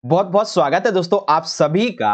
बहुत बहुत स्वागत है दोस्तों आप सभी का।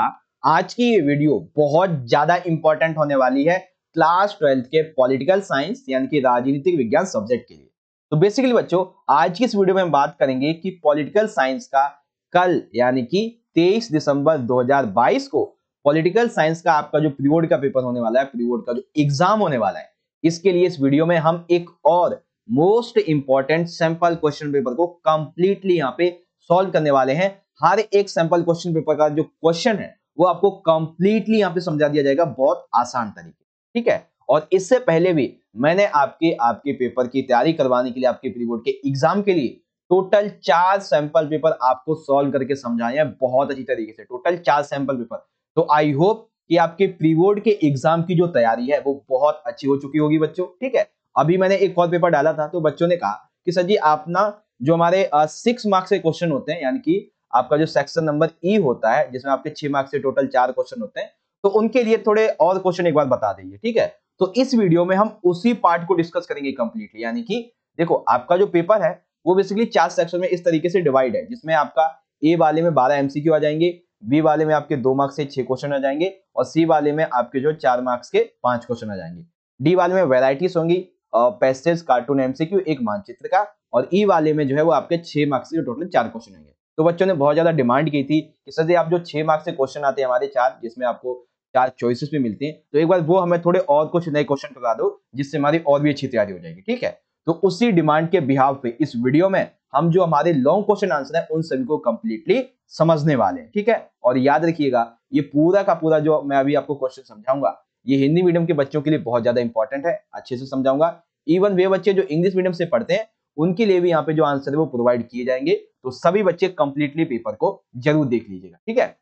आज की ये वीडियो बहुत ज्यादा इंपॉर्टेंट होने वाली है क्लास 12th के पॉलिटिकल साइंस यानी कि राजनीतिक विज्ञान सब्जेक्ट के लिए। तो बेसिकली बच्चों आज की इस वीडियो में हम बात करेंगे कि पॉलिटिकल साइंस का कल यानी कि 23 दिसंबर 2022 को पॉलिटिकल साइंस का आपका जो प्री बोर्ड का पेपर होने वाला है, प्री बोर्ड का जो एग्जाम होने वाला है, इसके लिए इस वीडियो में हम एक और most important sample question paper को कंप्लीटली यहाँ पे सॉल्व करने वाले हैं। हर एक सैंपल क्वेश्चन पेपर का जो क्वेश्चन है वो आपको कंप्लीटली यहाँ पे समझा दिया जाएगा बहुत आसान तरीके, ठीक है। और इससे पहले भी मैंने आपके पेपर की तैयारी करवाने के लिए, आपके प्री बोर्ड के एग्जाम के लिए टोटल 4 सैंपल पेपर आपको सॉल्व करके समझाए हैं बहुत अच्छी तरीके से, टोटल 4 सैंपल पेपर। तो आई होप कि आपके प्री बोर्ड के एग्जाम की जो तैयारी है वो बहुत अच्छी हो चुकी होगी बच्चों, ठीक है। अभी मैंने एक और पेपर डाला था तो बच्चों ने कहा कि सर जी आप ना जो हमारे 6 मार्क्स के क्वेश्चन होते हैं, यानी कि आपका जो सेक्शन नंबर ई होता है जिसमें आपके 6 मार्क्स से टोटल 4 क्वेश्चन होते हैं, तो उनके लिए थोड़े और क्वेश्चन एक बार बता दीजिए, ठीक है। तो इस वीडियो में हम उसी पार्ट को डिस्कस करेंगे कंप्लीटली। यानी कि देखो आपका जो पेपर है वो बेसिकली 4 सेक्शन में इस तरीके से डिवाइड है, जिसमें आपका ए वाले में 12 एमसीक्यू आ जाएंगे, बी वाले में आपके 2 मार्क्स से 6 क्वेश्चन आ जाएंगे और सी वाले में आपके जो 4 मार्क्स के 5 क्वेश्चन आ जाएंगे। डी वाले में वैरायटीज होंगी, पैसेज, कार्टून, एमसीक्यू, एक मानचित्र का, और ई वाले में जो है वो आपके 6 मार्क्स के टोटल 4 क्वेश्चन आएंगे। तो बच्चों ने बहुत ज्यादा डिमांड की थी कि सर जी आप जो 6 मार्क्स से क्वेश्चन आते हैं हमारे 4, जिसमें आपको 4 चॉइसेस भी मिलती हैं, तो एक बार वो हमें थोड़े और कुछ नए क्वेश्चन करवा दो जिससे हमारी और भी अच्छी तैयारी हो जाएगी, ठीक है। तो उसी डिमांड के बिहाव पे इस वीडियो में हम जो हमारे लॉन्ग क्वेश्चन आंसर है उन सभी को कंप्लीटली समझने वाले हैं, ठीक है। और याद रखिएगा ये पूरा का पूरा जो मैं अभी आपको क्वेश्चन समझाऊंगा ये हिंदी मीडियम के बच्चों के लिए बहुत ज्यादा इंपॉर्टेंट है, अच्छे से समझाऊंगा। इवन वे बच्चे जो इंग्लिश मीडियम से पढ़ते हैं उनके लिए भी यहाँ पे जो आंसर है वो प्रोवाइड किए जाएंगे। तो सभी बच्चे कंप्लीटली पेपर को जरूर देख लीजिएगा, ठीक है।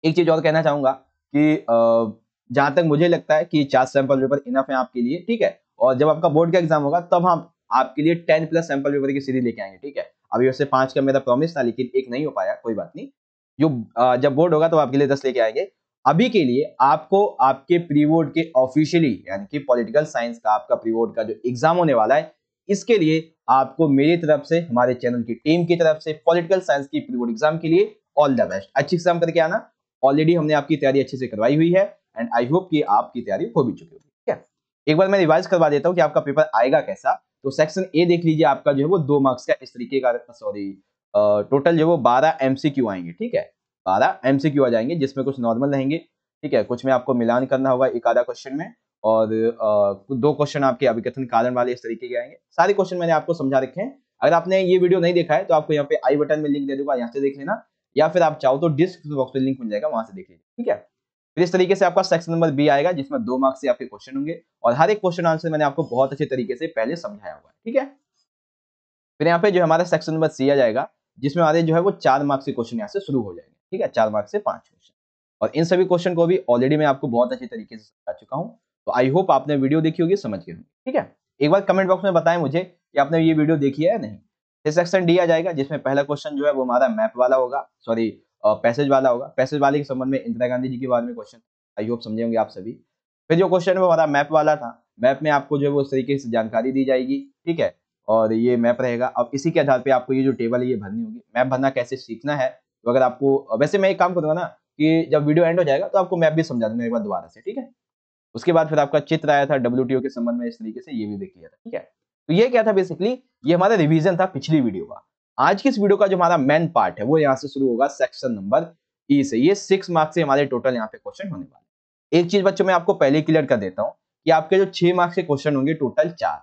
एक चीज और कहना चाहूंगा कि जहां तक मुझे लगता है कि 4 सैंपल पेपर इनफ है आपके लिए, ठीक है। और जब आपका बोर्ड का एग्जाम होगा तब हम आपके लिए 10 प्लस सैंपल पेपर की सीरीज लेके आएंगे, ठीक है। अभी वैसे 5 का मेरा प्रॉमिस था लेकिन एक नहीं हो पाया, कोई बात नहीं। जो जब बोर्ड होगा तो आपके लिए 10 लेके आएंगे। अभी के लिए आपको आपके प्री बोर्ड के ऑफिशियली यानी कि पॉलिटिकल साइंस का आपका प्री बोर्ड का जो एग्जाम होने वाला है, इसके लिए आपको मेरी तरफ से, हमारे चैनल की टीम की तरफ से पॉलिटिकल साइंस की प्री बोर्ड एग्जाम के लिए ऑल द बेस्ट। अच्छी एग्जाम करके आना। ऑलरेडी हमने आपकी तैयारी अच्छे से करवाई हुई है एंड आई होप कि आपकी तैयारी हो भी चुकी होगी, ठीक है। एक बार मैं रिवाइज करवा देता हूं कि आपका पेपर आएगा कैसा। तो सेक्शन ए देख लीजिए, आपका जो है वो 2 मार्क्स का इस तरीके का, सॉरी टोटल जो वो 12 एमसीक्यू आएंगे, ठीक है। 12 एमसीक्यू आ जाएंगे जिसमें कुछ नॉर्मल रहेंगे, ठीक है, कुछ में आपको मिलान करना होगा एक आधा क्वेश्चन में, और 2 क्वेश्चन आपके अभिकथन कारण वाले इस तरीके के आएंगे। सारे क्वेश्चन मैंने आपको समझा रखे हैं। अगर आपने ये वीडियो नहीं देखा है तो आपको यहाँ पे आई बटन में लिंक दे दूंगा, यहाँ से देख लेना, या फिर आप चाहो तो डिस्क्रिप्शन बॉक्स में लिंक मिल जाएगा, वहां से देख लीजिए, ठीक है। फिर इस तरीके से आपका सेक्शन नंबर बी आएगा जिसमें 2 मार्क्स से आपके क्वेश्चन होंगे और हर एक क्वेश्चन आंसर मैंने आपको बहुत अच्छे तरीके से पहले समझाया हुआ है, ठीक है। फिर यहाँ पे जो हमारा सेक्शन नंबर सी आ जाएगा जिसमें हमारे जो है वो 4 मार्क्स के क्वेश्चन यहाँ से शुरू हो जाएंगे, ठीक है, 4 मार्क्स से 5 क्वेश्चन। और इन सभी क्वेश्चन को भी ऑलरेडी मैं आपको बहुत अच्छे तरीके से समझा चुका हूँ। तो आई होप आपने वीडियो देखी होगी, समझ गए होंगे, ठीक है। एक बार कमेंट बॉक्स में बताएं मुझे कि आपने ये वीडियो देखी है या नहीं। फिर सेक्शन डी आ जाएगा जिसमें पहला क्वेश्चन जो है वो हमारा मैप वाला होगा, सॉरी पैसेज वाला होगा। पैसेज वाले के संबंध में इंदिरा गांधी जी के बारे में क्वेश्चन, आई होप समझे होंगे आप सभी। फिर जो क्वेश्चन है वो हमारा मैप वाला था, मैप में आपको जो है वो इस तरीके से जानकारी दी जाएगी, ठीक है। और ये मैप रहेगा। अब इसी के आधार पे आपको ये जो टेबल है ये भरनी होगी। मैप भरना कैसे सीखना है, तो अगर आपको, वैसे मैं एक काम करूंगा ना कि जब वीडियो एंड हो जाएगा तो आपको मैप भी समझा दूंगा एक बार दोबारा से, ठीक है। उसके बाद फिर आपका चित्र आया था डब्ल्यूटीओ के संबंध में, इस तरीके से ये भी देख लिया था, ठीक है। तो ये क्या था, बेसिकली ये हमारा रिवीजन था पिछली वीडियो का। आज की इस वीडियो का जो हमारा मेन पार्ट है वो यहाँ से शुरू होगा सेक्शन नंबर ई से। ये 6 मार्क्स से हमारे टोटल यहाँ पे क्वेश्चन होने वाले। एक चीज बच्चों मैं आपको पहले क्लियर कर देता हूँ कि आपके जो 6 मार्क्स के क्वेश्चन होंगे टोटल 4,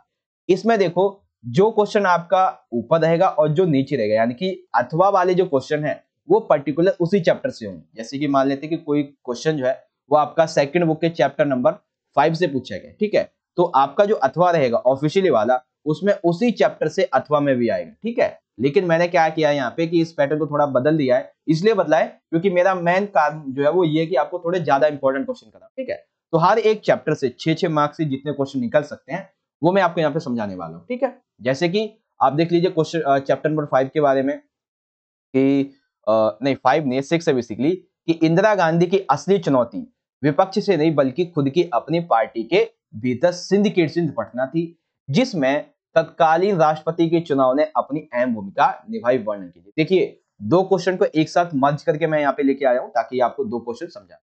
इसमें देखो जो क्वेश्चन आपका ऊपर रहेगा और जो नीचे रहेगा, यानी कि अथवा वाले जो क्वेश्चन है वो पर्टिकुलर उसी चैप्टर से होंगे। जैसे कि मान लेते हैं कि कोई क्वेश्चन जो है वो आपका सेकंड बुक के चैप्टर नंबर 5 से पूछा गया, ठीक है। तो आपका जो अथवा रहेगा ऑफिशियली वाला उसमें उसी चैप्टर से अथवा में भी आएगा, ठीक है। लेकिन मैंने क्या किया यहाँ पे कि इस पैटर्न को थोड़ा बदल दिया है, इसलिए बदला है क्योंकि मेरा मेन काम जो है वो ये कि आपको थोड़े ज्यादा इंपॉर्टेंट क्वेश्चन कराना, ठीक है। तो हर एक चैप्टर से 6-6 मार्क्स से जितने क्वेश्चन निकल सकते हैं वो मैं आपको यहाँ पे समझाने वाला हूँ, ठीक है। जैसे कि आप देख लीजिए क्वेश्चन चैप्टर नंबर 5 के बारे में कि नहीं 5 नहीं 6 है बेसिकली, कि इंदिरा गांधी की असली चुनौती विपक्ष से नहीं बल्कि खुद की अपनी पार्टी के भीतर सिंडिकेट से निपटना थी, जिसमें तत्कालीन राष्ट्रपति के चुनाव ने अपनी अहम भूमिका निभाई। वर्णन कीजिए। देखिए दो क्वेश्चन को एक साथ मर्ज करके मैं यहाँ पे लेके आया हूँ ताकि आपको दो क्वेश्चन समझा।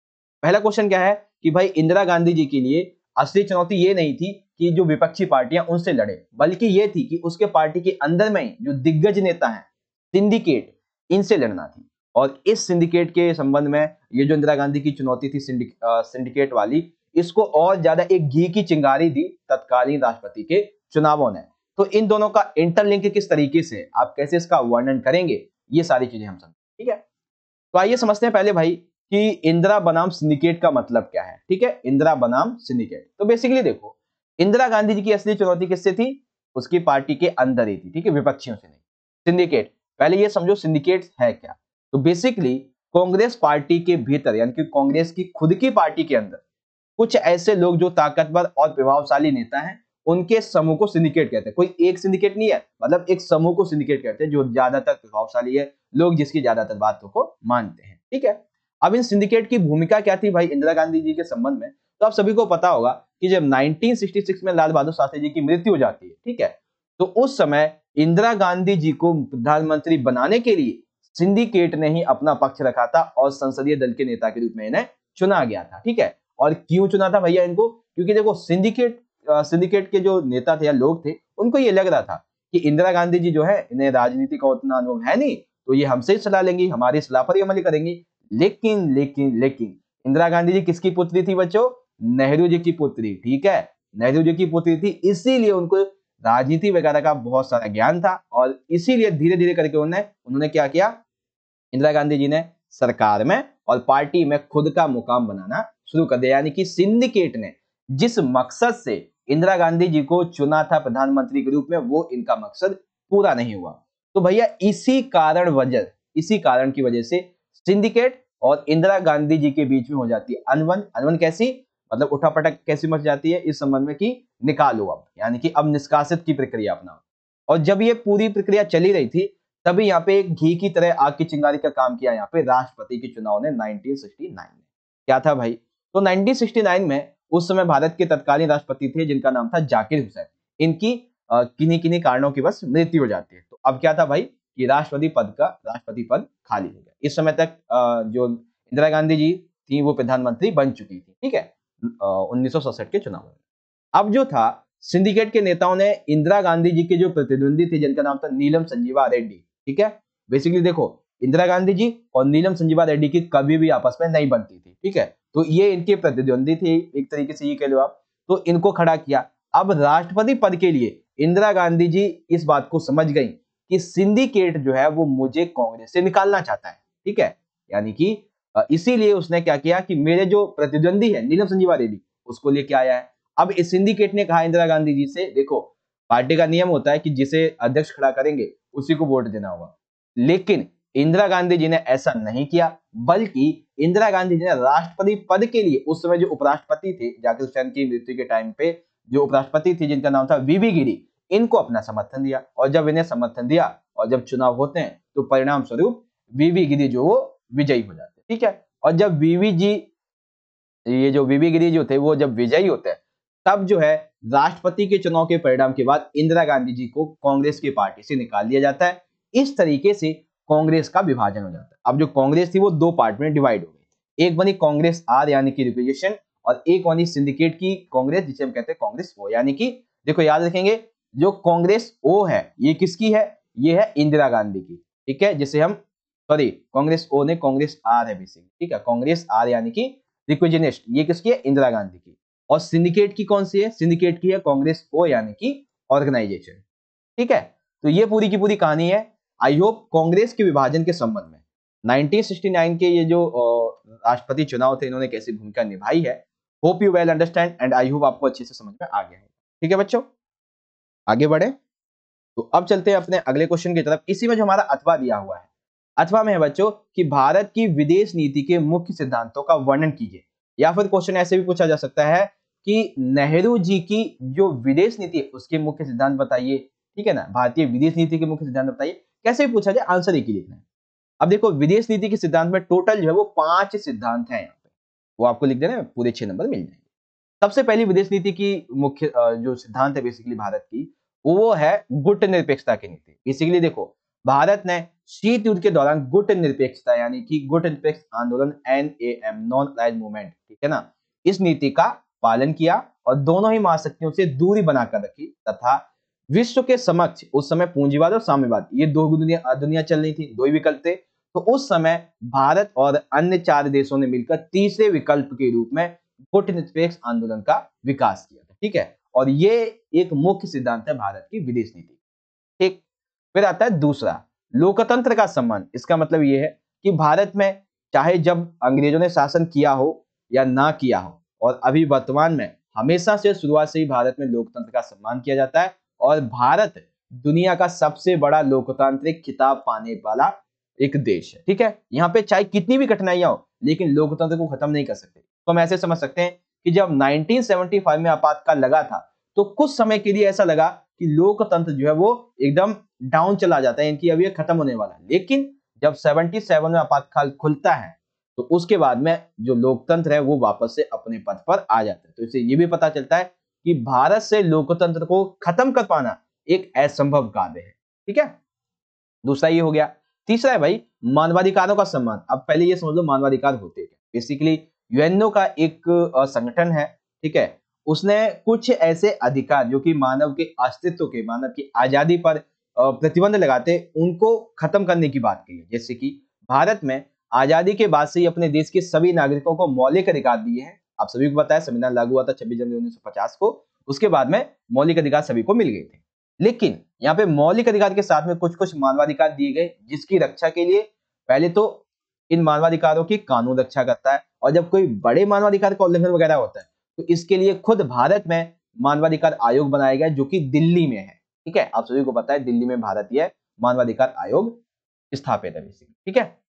पहला क्वेश्चन क्या है कि भाई इंदिरा गांधी जी के लिए असली चुनौती ये नहीं थी कि जो विपक्षी पार्टियां उनसे लड़े, बल्कि ये थी कि उसके पार्टी के अंदर में ही जो दिग्गज नेता हैं, सिंडिकेट, इनसे लड़ना थी। और इस सिंडिकेट के संबंध में ये जो इंदिरा गांधी की चुनौती थी सिंडिकेट वाली, इसको और ज्यादा एक घी की चिंगारी दी तत्कालीन राष्ट्रपति के चुनावों ने। तो इन दोनों का इंटरलिंक किस तरीके से, आप कैसे इसका वर्णन करेंगे, ये सारी चीजें हम समझें। ठीक है, तो आइए समझते हैं पहले भाई कि इंदिरा बनाम सिंडिकेट का मतलब क्या है। ठीक है, इंदिरा बनाम सिंडिकेट। तो बेसिकली देखो, इंदिरा गांधी जी की असली चुनौती किससे थी? उसकी पार्टी के अंदर ही थी। ठीक है, विपक्षियों से नहीं। सिंडिकेट, पहले ये समझो सिंडिकेट है क्या। तो बेसिकली कांग्रेस पार्टी के भीतर, यानी कि कांग्रेस की खुद की पार्टी के अंदर कुछ ऐसे लोग जो ताकतवर और प्रभावशाली नेता हैं, उनके समूह को सिंडिकेट कहते हैं। कोई एक सिंडिकेट नहीं है, मतलब एक समूह को सिंडिकेट कहते हैं जो ज्यादातर प्रभावशाली है, लोग जिसकी ज्यादातर बातों को मानते हैं। ठीक है, अब इन सिंडिकेट की भूमिका क्या थी भाई इंदिरा गांधी जी के संबंध में? तो आप सभी को पता होगा कि जब 1966 में लाल बहादुर शास्त्री जी की मृत्यु हो जाती है, ठीक है, तो उस समय इंदिरा गांधी जी को प्रधानमंत्री बनाने के लिए सिंडिकेट ने ही अपना पक्ष रखा था और संसदीय दल के नेता के रूप में इन्हें चुना गया था। ठीक है, और क्यों चुना था भैया इनको? क्योंकि देखो सिंडिकेट के जो नेता थे या लोग थे, उनको ये लग रहा था कि इंदिरा गांधी जी जो है, इन्हें राजनीति का उतना अनुभव है नहीं, तो ये हमसे ही सलाह लेंगी, हमारी सलाह पर ही अमल करेंगी। लेकिन इंदिरा गांधी जी किसकी पुत्री थी बच्चों? नेहरू जी की पुत्री। ठीक है, नेहरू जी की पुत्री थी, इसीलिए उनको राजनीति वगैरह का बहुत सारा ज्ञान था और इसीलिए धीरे धीरे करके उन्होंने क्या किया, इंदिरा गांधी जी ने सरकार में और पार्टी में खुद का मुकाम बनाना शुरू कर दिया। यानी कि सिंडिकेट ने जिस मकसद से इंदिरा गांधी जी को चुना था प्रधानमंत्री के रूप में, वो इनका मकसद पूरा नहीं हुआ। तो भैया इसी कारण की वजह से सिंडिकेट और इंदिरा गांधी जी के बीच में हो जाती है अनबन कैसी, मतलब उठापटक कैसी मच जाती है इस संबंध में कि निकालो अब, यानी कि अब निष्कासित की प्रक्रिया अपनाओ। और जब ये पूरी प्रक्रिया चली रही थी, तभी यहाँ पे एक घी की तरह आग की चिंगारी का काम किया यहाँ पे राष्ट्रपति के चुनाव ने 1969 में। क्या था भाई? तो 1969 में उस समय भारत के तत्कालीन राष्ट्रपति थे जिनका नाम था जाकिर हुसैन। इनकी किन्हीं किन्हीं कारणों की बस मृत्यु हो जाती है। तो अब क्या था भाई कि राष्ट्रपति पद खाली हो गया। इस समय तक जो इंदिरा गांधी जी थी वो प्रधानमंत्री बन चुकी थी। ठीक है, 1967 के चुनाव में। अब जो था, सिंडिकेट के नेताओं ने इंदिरा गांधी जी के जो प्रतिद्वंदी थे जिनका नाम था नीलम संजीवा रेड्डी, ठीक है, बेसिकली देखो इंदिरा गांधी जी और नीलम संजीवा रेड्डी की कभी भी आपस में नहीं बनती थी। ठीक है, तो ये इनके प्रतिद्वंदी थे, एक तरीके से ये कह लो आप। तो इनको खड़ा किया। अब राष्ट्रपति पद के लिए इंदिरा गांधी जी इस बात को समझ गई कि सिंडिकेट जो है वो मुझे कांग्रेस से निकालना चाहता है। ठीक है, यानी कि इसीलिए उसने क्या किया कि मेरे जो प्रतिद्वंदी है नीलम संजीवा रेड्डी, उसको लेके आया है। अब इस सिंडिकेट ने कहा इंदिरा गांधी जी से, देखो पार्टी का नियम होता है कि जिसे अध्यक्ष खड़ा करेंगे उसी को वोट देना होगा, लेकिन इंदिरा गांधी जी ने ऐसा नहीं किया, बल्कि इंदिरा गांधी जी ने राष्ट्रपति पद के लिए उस समय जो उपराष्ट्रपति थे जाकिर हुसैन की मृत्यु के टाइम पे, जो उपराष्ट्रपति थी जिनका नाम था वीवी गिरी, इनको अपना समर्थन दिया। और जब इन्हें समर्थन दिया और जब चुनाव होते हैं तो परिणाम स्वरूप वीवी गिरी जो वो विजयी हो जाते हैं। ठीक है, और जब वीवी गिरी जो थे वो जब विजयी होते हैं, तब जो है राष्ट्रपति के चुनाव के परिणाम के बाद इंदिरा गांधी जी को कांग्रेस की पार्टी से निकाल दिया जाता है। इस तरीके से कांग्रेस का विभाजन हो जाता है। अब जो कांग्रेस थी वो दो पार्ट में डिवाइड हो गई। एक बनी कांग्रेस आर यानी कि रिक्विजिशन, और एक बनी सिंडिकेट की कांग्रेस जिसे हम कहते हैं कांग्रेस ओ। यानी कि देखो याद रखेंगे, जो कांग्रेस ओ है ये किसकी है? ये है इंदिरा गांधी की। ठीक है, जिसे हम कांग्रेस ओ ने कांग्रेस आर है बेसिकली। ठीक है, कांग्रेस आर यानी कि रिक्विजिनिस्ट, ये किसकी है? इंदिरा गांधी की। और सिंडिकेट की कौन सी है? सिंडिकेट की है कांग्रेस ओ यानी कि ऑर्गेनाइजेशन। ठीक है, तो ये पूरी की पूरी कहानी है। आई होप कांग्रेस के विभाजन के संबंध में 1969 के ये जो राष्ट्रपति चुनाव थे इन्होंने कैसी भूमिका निभाई है। Hope you well understand and I hope आपको अच्छे से समझ में आ गया है। ठीक है बच्चों, आगे बढ़े। तो अब चलते हैं अपने अगले क्वेश्चन की तरफ। इसी में जो हमारा अथवा दिया हुआ है, अथवा में है बच्चों कि भारत की विदेश नीति के मुख्य सिद्धांतों का वर्णन कीजिए। या फिर क्वेश्चन ऐसे भी पूछा जा सकता है कि नेहरू जी की जो विदेश नीति है उसके मुख्य सिद्धांत बताइए। ठीक है ना, भारतीय विदेश नीति के मुख्य सिद्धांत बताइए। कैसे भी पूछा जाए, आंसर एक ही लिखना है। अब देखो विदेश नीति के सिद्धांत में टोटल जो है वो 5 सिद्धांत हैं यहाँ पे, वो आपको लिख देना, पूरे 6 नंबर मिल जाएंगे। सबसे पहली विदेश नीति की मुख्य जो सिद्धांत है बेसिकली भारत की, वो है गुट निरपेक्षता की नीति। बेसिकली देखो भारत ने शीत युद्ध के दौरान गुट निरपेक्षता यानी कि गुट निरपेक्ष आंदोलन NAM नॉन अलाइड मूवमेंट, ठीक है ना, इस नीति का पालन किया और दोनों ही महाशक्तियों से दूरी बनाकर रखी तथा विश्व के समक्ष उस समय पूंजीवाद और साम्यवाद ये दो दुनिया चल रही थी, दो ही विकल्प थे। तो उस समय भारत और अन्य 4 देशों ने मिलकर तीसरे विकल्प के रूप में गुट निरपेक्ष आंदोलन का विकास किया था, ठीक है। और ये एक मुख्य सिद्धांत है भारत की विदेश नीति, ठीक। फिर आता है दूसरा, लोकतंत्र का सम्मान। इसका मतलब ये है कि भारत में चाहे जब अंग्रेजों ने शासन किया हो या ना किया हो, और अभी वर्तमान में हमेशा से शुरुआत से ही भारत में लोकतंत्र का सम्मान किया जाता है और भारत दुनिया का सबसे बड़ा लोकतांत्रिक खिताब पाने वाला एक देश है, ठीक है। यहाँ पे चाहे कितनी भी कठिनाइयां हो लेकिन लोकतंत्र को खत्म नहीं कर सकते। तो हम ऐसे समझ सकते हैं कि जब 1975 में आपातकाल लगा था तो कुछ समय के लिए ऐसा लगा कि लोकतंत्र जो है वो एकदम डाउन चला जाता है, इनकी अब ये खत्म होने वाला है। लेकिन जब 77 में आपातकाल खुलता है तो उसके बाद में जो लोकतंत्र है वो वापस से अपने पद पर आ जाता है। तो इससे ये भी पता चलता है कि भारत से लोकतंत्र को खत्म कर पाना एक असंभव कार्य है, ठीक है। दूसरा ये हो गया। तीसरा है भाई मानवाधिकारों का सम्मान। अब पहले ये समझ लो मानवाधिकार होते क्या। बेसिकली यूएनओ का एक संगठन है, ठीक है। उसने कुछ ऐसे अधिकार जो कि मानव के अस्तित्व के, मानव की आजादी पर प्रतिबंध लगाते उनको खत्म करने की बात की है। जैसे कि भारत में आजादी के बाद से ही अपने देश के सभी नागरिकों को मौलिक अधिकार दिए हैं। आप सभी को पता है संविधान लागू हुआ था 26 जनवरी 1950 को। उसके बाद में मौलिक अधिकार सभी को मिल गए थे। लेकिन यहाँ पे मौलिक अधिकार के साथ में कुछ कुछ मानवाधिकार दिए गए जिसकी रक्षा के लिए पहले तो इन मानवाधिकारों की कानून रक्षा करता है, और जब कोई बड़े मानवाधिकार का उल्लंघन वगैरह होता है तो इसके लिए खुद भारत में मानवाधिकार आयोग बनाया गया जो कि दिल्ली में है, ठीक है। आप सभी को पता है दिल्ली में भारतीय मानवाधिकार आयोग स्थापित है, ठीक है।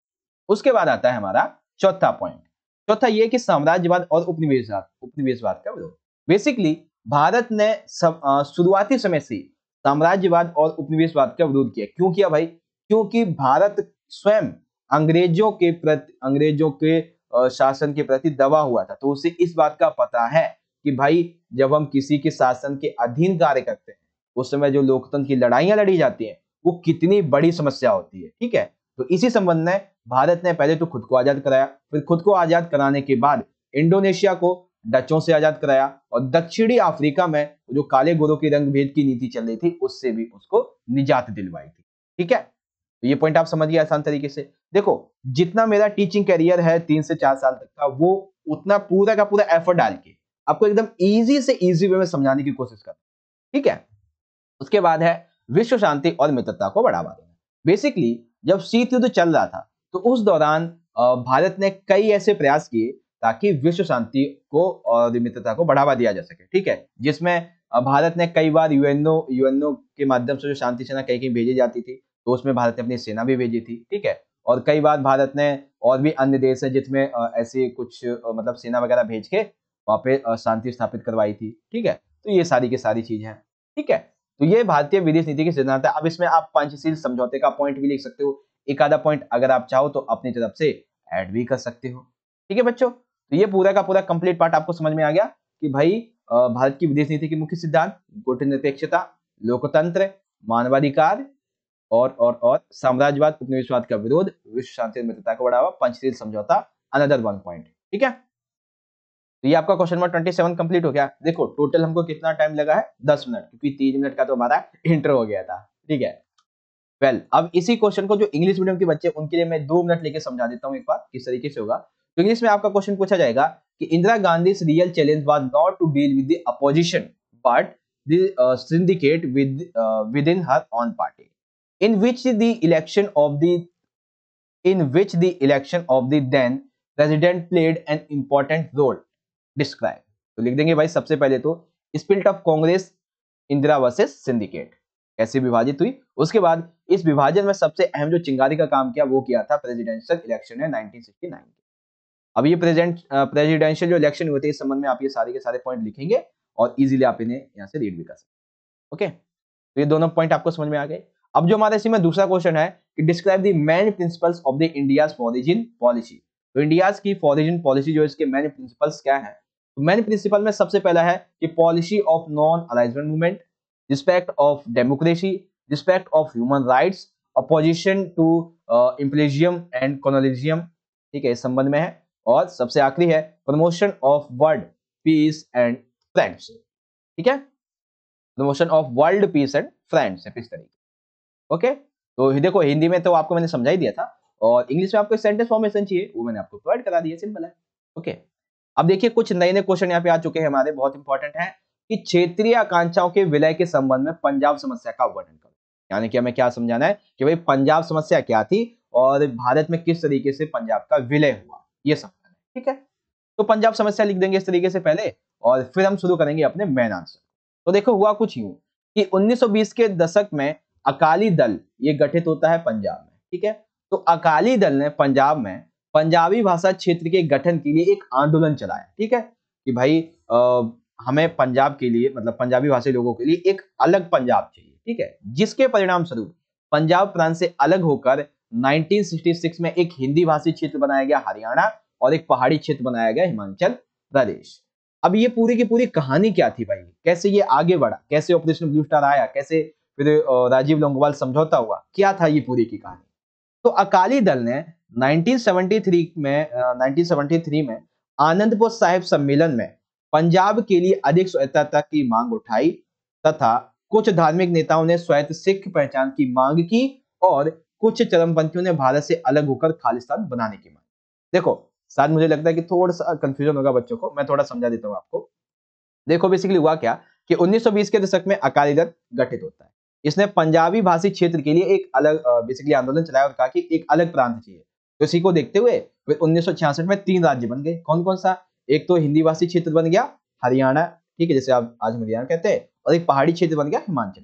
उसके बाद आता है हमारा चौथा पॉइंट। चौथा ये कि साम्राज्यवाद और उपनिवेशवाद का विरोध। बेसिकली भारत ने शुरुआती समय से साम्राज्यवाद और उपनिवेशवाद का विरोध किया। क्यों किया भाई? क्योंकि भारत स्वयं अंग्रेजों के शासन के प्रति दबा हुआ था। तो उसे इस बात का पता है कि भाई जब हम किसी के शासन के अधीन कार्य करते हैं उस समय जो लोकतंत्र की लड़ाइयां लड़ी जाती हैं वो कितनी बड़ी समस्या होती है, ठीक है। तो इसी संबंध में भारत ने पहले तो खुद को आजाद कराया, फिर खुद को आजाद कराने के बाद इंडोनेशिया को डचों से आजाद कराया, और दक्षिणी अफ्रीका में जो काले गोरों की रंग भेद की नीति चल रही थी उससे भी उसको निजात दिलवाई थी, ठीक है। तो ये पॉइंट आप समझिए आसान तरीके से। देखो जितना मेरा टीचिंग करियर है 3 से 4 साल तक का, वो उतना पूरा का पूरा एफर्ट डाल के आपको एकदम इजी से इजी वे में समझाने की कोशिश कर, ठीक है। उसके बाद है विश्व शांति और मित्रता को बढ़ावा देना। बेसिकली जब शीत युद्ध चल रहा था तो उस दौरान भारत ने कई ऐसे प्रयास किए ताकि विश्व शांति को और मित्रता को बढ़ावा दिया जा सके, ठीक है। जिसमें भारत ने कई बार यूएनओ के माध्यम से जो शांति सेना कहीं कहीं भेजी जाती थी तो उसमें भारत ने अपनी सेना भी भेजी थी, ठीक है। और कई बार भारत ने और भी अन्य देश है जिसमें ऐसे कुछ मतलब सेना वगैरह भेज के वहां पे शांति स्थापित करवाई थी, ठीक है। तो ये सारी की सारी चीजें हैं, ठीक है। तो ये भारतीय विदेश नीति के सिद्धांत है। अब इसमें आप पंचशील समझौते का पॉइंट भी लिख सकते हो, एक आधा पॉइंट अगर आप चाहो तो अपनी तरफ से ऐड भी कर सकते हो, ठीक है बच्चों। तो ये पूरा का पूरा कंप्लीट पार्ट आपको समझ में आ गया कि भाई भारत की विदेश नीति के मुख्य सिद्धांत गुटनिरपेक्षता, लोकतंत्र, मानवाधिकार और साम्राज्यवाद उपनिवेशवाद का विरोध, विश्व शांति और मित्रता को बढ़ावा, पंचशील समझौता, अनदर वन पॉइंट, ठीक है। तो ये आपका क्वेश्चन नंबर 27 कंप्लीट हो गया। देखो टोटल हमको कितना टाइम लगा है 10 मिनट, क्योंकि 3 मिनट का तो हमारा इंट्रो हो गया था, ठीक है। वेल अब इसी क्वेश्चन को जो इंग्लिश मीडियम के बच्चे उनके लिए मैं 2 मिनट लेके समझा देता हूँ एक बार किस तरीके से होगा। तो इंग्लिश में आपका क्वेश्चन पूछा जाएगा कि Indira Gandhi real challenge was not to deal with the opposition but the syndicate within her own party in which the election of the then president played an important role describe। तो लिख देंगे भाई सबसे पहले तो spirit of Congress Indira versus syndicate कैसे विभाजित हुई। उसके बाद इस विभाजन में सबसे अहम जो चिंगारी का काम किया वो किया था प्रेसिडेंशियल इलेक्शन है 1969। अब ये प्रेसिडेंशियल जो इलेक्शन हुए थे इस संबंध में आप ये सारे के सारे पॉइंट लिखेंगे और इजीली आप इन्हें यहाँ से रीड भी कर सकते। ओके तो ये दोनों पॉइंट आपको समझ में आ गए। अब जो हमारे इसमें दूसरा क्वेश्चन है कि describe the main principles of the India's foreign policy. तो इंडियाज की फॉरेन पॉलिसी जो इसके मेन प्रिंसिपल्स क्या है, तो मेन प्रिंसिपल में सबसे पहला है कि policy of non alignment movement, respect of democracy, respect of human rights opposition to imperialism and colonialism, ठीक है, इस संबंध में है। और सबसे आखिरी है promotion of world peace and friendship, ठीक है, promotion of world peace and friendship, इस तरीके। ओके, तो देखो हिंदी में तो आपको मैंने समझा ही दिया था, और इंग्लिश में आपको सेंटेंस फॉर्मेशन चाहिए वो मैंने आपको प्रोवाइड करा दिया, सिंपल है। ओके, अब देखिए कुछ नए नए क्वेश्चन यहाँ पे आ चुके हैं हमारे, बहुत इंपॉर्टेंट है कि क्षेत्रीय आकांक्षाओं के विलय के संबंध में पंजाब समस्या का वर्णन करो। यानी कि हमें क्या समझाना है कि भाई पंजाब समस्या क्या थी और भारत में किस तरीके से पंजाब का विलय हुआ, ये समझना है, ठीक है। तो पंजाब समस्या लिख देंगे इस तरीके से पहले, और फिर हम शुरू करेंगे अपने मेन आंसर। तो देखो हुआ कुछ यूं कि 1920 के दशक में अकाली दल ये गठित होता है पंजाब में, ठीक है। तो अकाली दल ने पंजाब में पंजाबी भाषा क्षेत्र के गठन के लिए एक आंदोलन चलाया, ठीक है, कि भाई हमें पंजाब के लिए, मतलब पंजाबी भाषी लोगों के लिए एक अलग पंजाब चाहिए, ठीक है। जिसके परिणाम स्वरूप पंजाब प्रांत से अलग होकर 1966 में एक हिंदी भाषी क्षेत्र बनाया गया हरियाणा, और एक पहाड़ी क्षेत्र बनाया गया हिमाचल प्रदेश। अब ये पूरी की पूरी कहानी क्या थी भाई, कैसे ये आगे बढ़ा, कैसे ऑपरेशन ब्लू स्टार आया, कैसे फिर राजीव लोंगोवाल समझौता हुआ, क्या था ये पूरी की कहानी। तो अकाली दल ने 1973 में आनंदपुर साहिब सम्मेलन में पंजाब के लिए अधिक स्वायत्तता की मांग उठाई, तथा कुछ धार्मिक नेताओं ने स्वायत्त सिख पहचान की मांग की, और कुछ चरमपंथियों ने भारत से अलग होकर खालिस्तान बनाने की मांग। देखो शायद मुझे लगता है कि थोड़ा सा कंफ्यूजन होगा बच्चों को, मैं थोड़ा समझा देता हूँ आपको। देखो बेसिकली हुआ क्या कि 1920 के दशक में अकाली दल गठित होता है। इसने पंजाबी भाषी क्षेत्र के लिए एक अलग बेसिकली आंदोलन चलाया और कहा कि एक अलग प्रांत चाहिए। तो इसी को देखते हुए फिर 1966 में 3 राज्य बन गए। कौन कौन सा? एक तो हिंदी भाषी क्षेत्र बन गया हरियाणा, ठीक है, जैसे आप आज हम हरियाणा कहते हैं, और एक पहाड़ी क्षेत्र बन गया हिमाचल।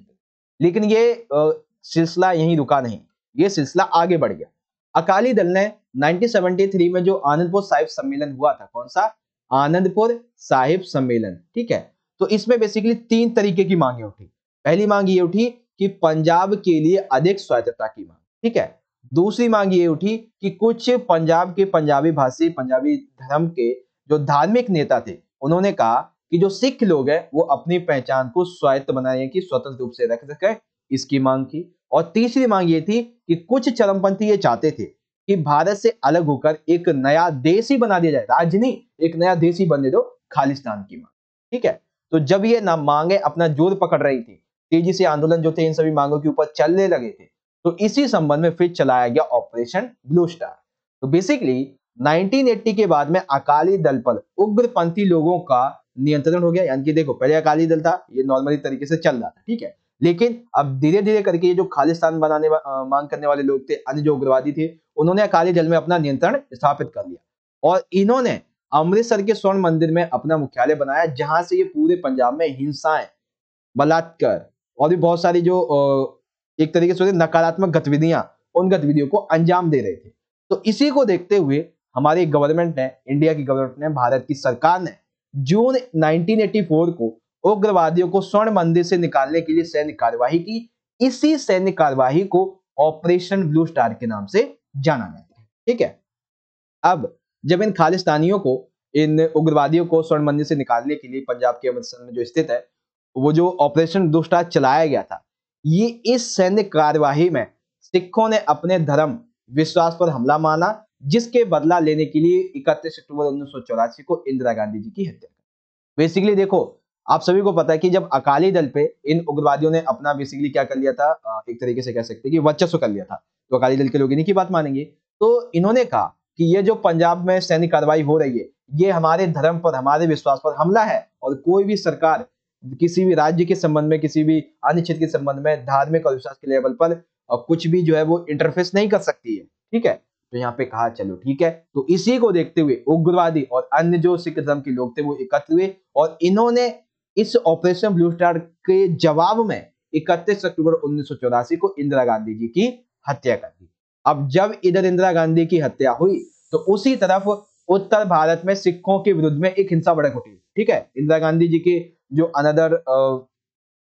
लेकिन ये सिलसिला यहीं रुका नहीं, ये सिलसिला आगे बढ़ गया। अकाली दल ने 1973 में जो आनंदपुर साहिब सम्मेलन हुआ था, कौन सा? आनंदपुर साहिब सम्मेलन, ठीक है। तो इसमें बेसिकली 3 तरीके की मांगे उठी। पहली मांग ये उठी कि पंजाब के लिए अधिक स्वायत्तता की मांग, ठीक है। दूसरी मांग ये उठी कि कुछ पंजाब के पंजाबी भाषी, पंजाबी धर्म के जो धार्मिक नेता थे, उन्होंने कहा कि जो सिख लोग हैं वो अपनी पहचान को स्वायत्त बनाने की स्वतंत्र रूप से रख सके, इसकी मांग की। और तीसरी मांग ये थी कि कुछ चरमपंथी ये चाहते थे कि भारत से अलग होकर एक नया देश ही बना दिया जाए, राज्य नहीं, एक नया देश ही बनने दो, खालिस्तान की मांग, ठीक है। तो जब ये ना मांगे अपना जोर पकड़ रही थी, तेजी से आंदोलन जो थे इन सभी मांगों के ऊपर चलने लगे थे, तो इसी संबंध में फिर चलाया गया ऑपरेशन ब्लू स्टार। तो बेसिकली 1980 के बाद में अकाली दल पर उग्रपंथी लोगों का नियंत्रण हो गया। यानी कि देखो पहले अकाली दल था, ये नॉर्मली तरीके से चल रहा था, ठीक है, लेकिन अब धीरे धीरे करके ये जो खालिस्तान बनाने मांग करने वाले लोग थे, अन्य जो उग्रवादी थे, उन्होंने अकाली दल में अपना नियंत्रण स्थापित कर लिया, और इन्होंने अमृतसर के स्वर्ण मंदिर में अपना मुख्यालय बनाया, जहां से ये पूरे पंजाब में हिंसाएं, बलात्कार और भी बहुत सारी जो एक तरीके से नकारात्मक गतिविधियां, उन गतिविधियों को अंजाम दे रहे थे। तो इसी को देखते हुए हमारी गवर्नमेंट ने, इंडिया की गवर्नमेंट ने, भारत की सरकार ने जून 1984 को उग्रवादियों को स्वर्ण मंदिर से निकालने के लिए सैन्य कार्यवाही की। इसी सैन्य कार्यवाही को ऑपरेशन ब्लू स्टार के नाम से जाना जाता है, ठीक है। अब जब इन खालिस्तानियों को, इन उग्रवादियों को स्वर्ण मंदिर से निकालने के लिए पंजाब के अमृतसर में जो स्थित है, वो जो ऑपरेशन ब्लू स्टार चलाया गया था, ये इस सैन्य कार्यवाही में सिखों ने अपने धर्म विश्वास पर हमला माना, जिसके बदला लेने के लिए 31 अक्टूबर 1984 को इंदिरा गांधी जी की हत्या। बेसिकली देखो आप सभी को पता है कि जब अकाली दल पे इन उग्रवादियों ने अपना बेसिकली क्या कर लिया था, एक तरीके से कह सकते हैं कि वर्चस्व कर लिया था, तो अकाली दल के लोग इन्हीं की बात मानेंगे। तो इन्होंने कहा कि ये जो पंजाब में सैन्य कार्रवाई हो रही है, ये हमारे धर्म पर, हमारे विश्वास पर हमला है, और कोई भी सरकार किसी भी राज्य के संबंध में, किसी भी अन्य क्षेत्र के संबंध में धार्मिक और विश्वास के लेवल पर कुछ भी जो है वो इंटरफेस नहीं कर सकती है, ठीक है। तो यहाँ पे कहा चलो ठीक है। तो इसी को देखते हुए उग्रवादी और अन्य जो सिख धर्म के लोग थे वो एकत्र हुए, और इन्होंने इस ऑपरेशन ब्लू स्टार के जवाब में 31 अक्टूबर 1984 को इंदिरा गांधी जी की हत्या कर दी। अब जब इधर इंदिरा गांधी की हत्या हुई, तो उसी तरफ उत्तर भारत में सिखों के विरुद्ध में एक हिंसा भड़क उठी, ठीक है। इंदिरा गांधी जी के जो अनदर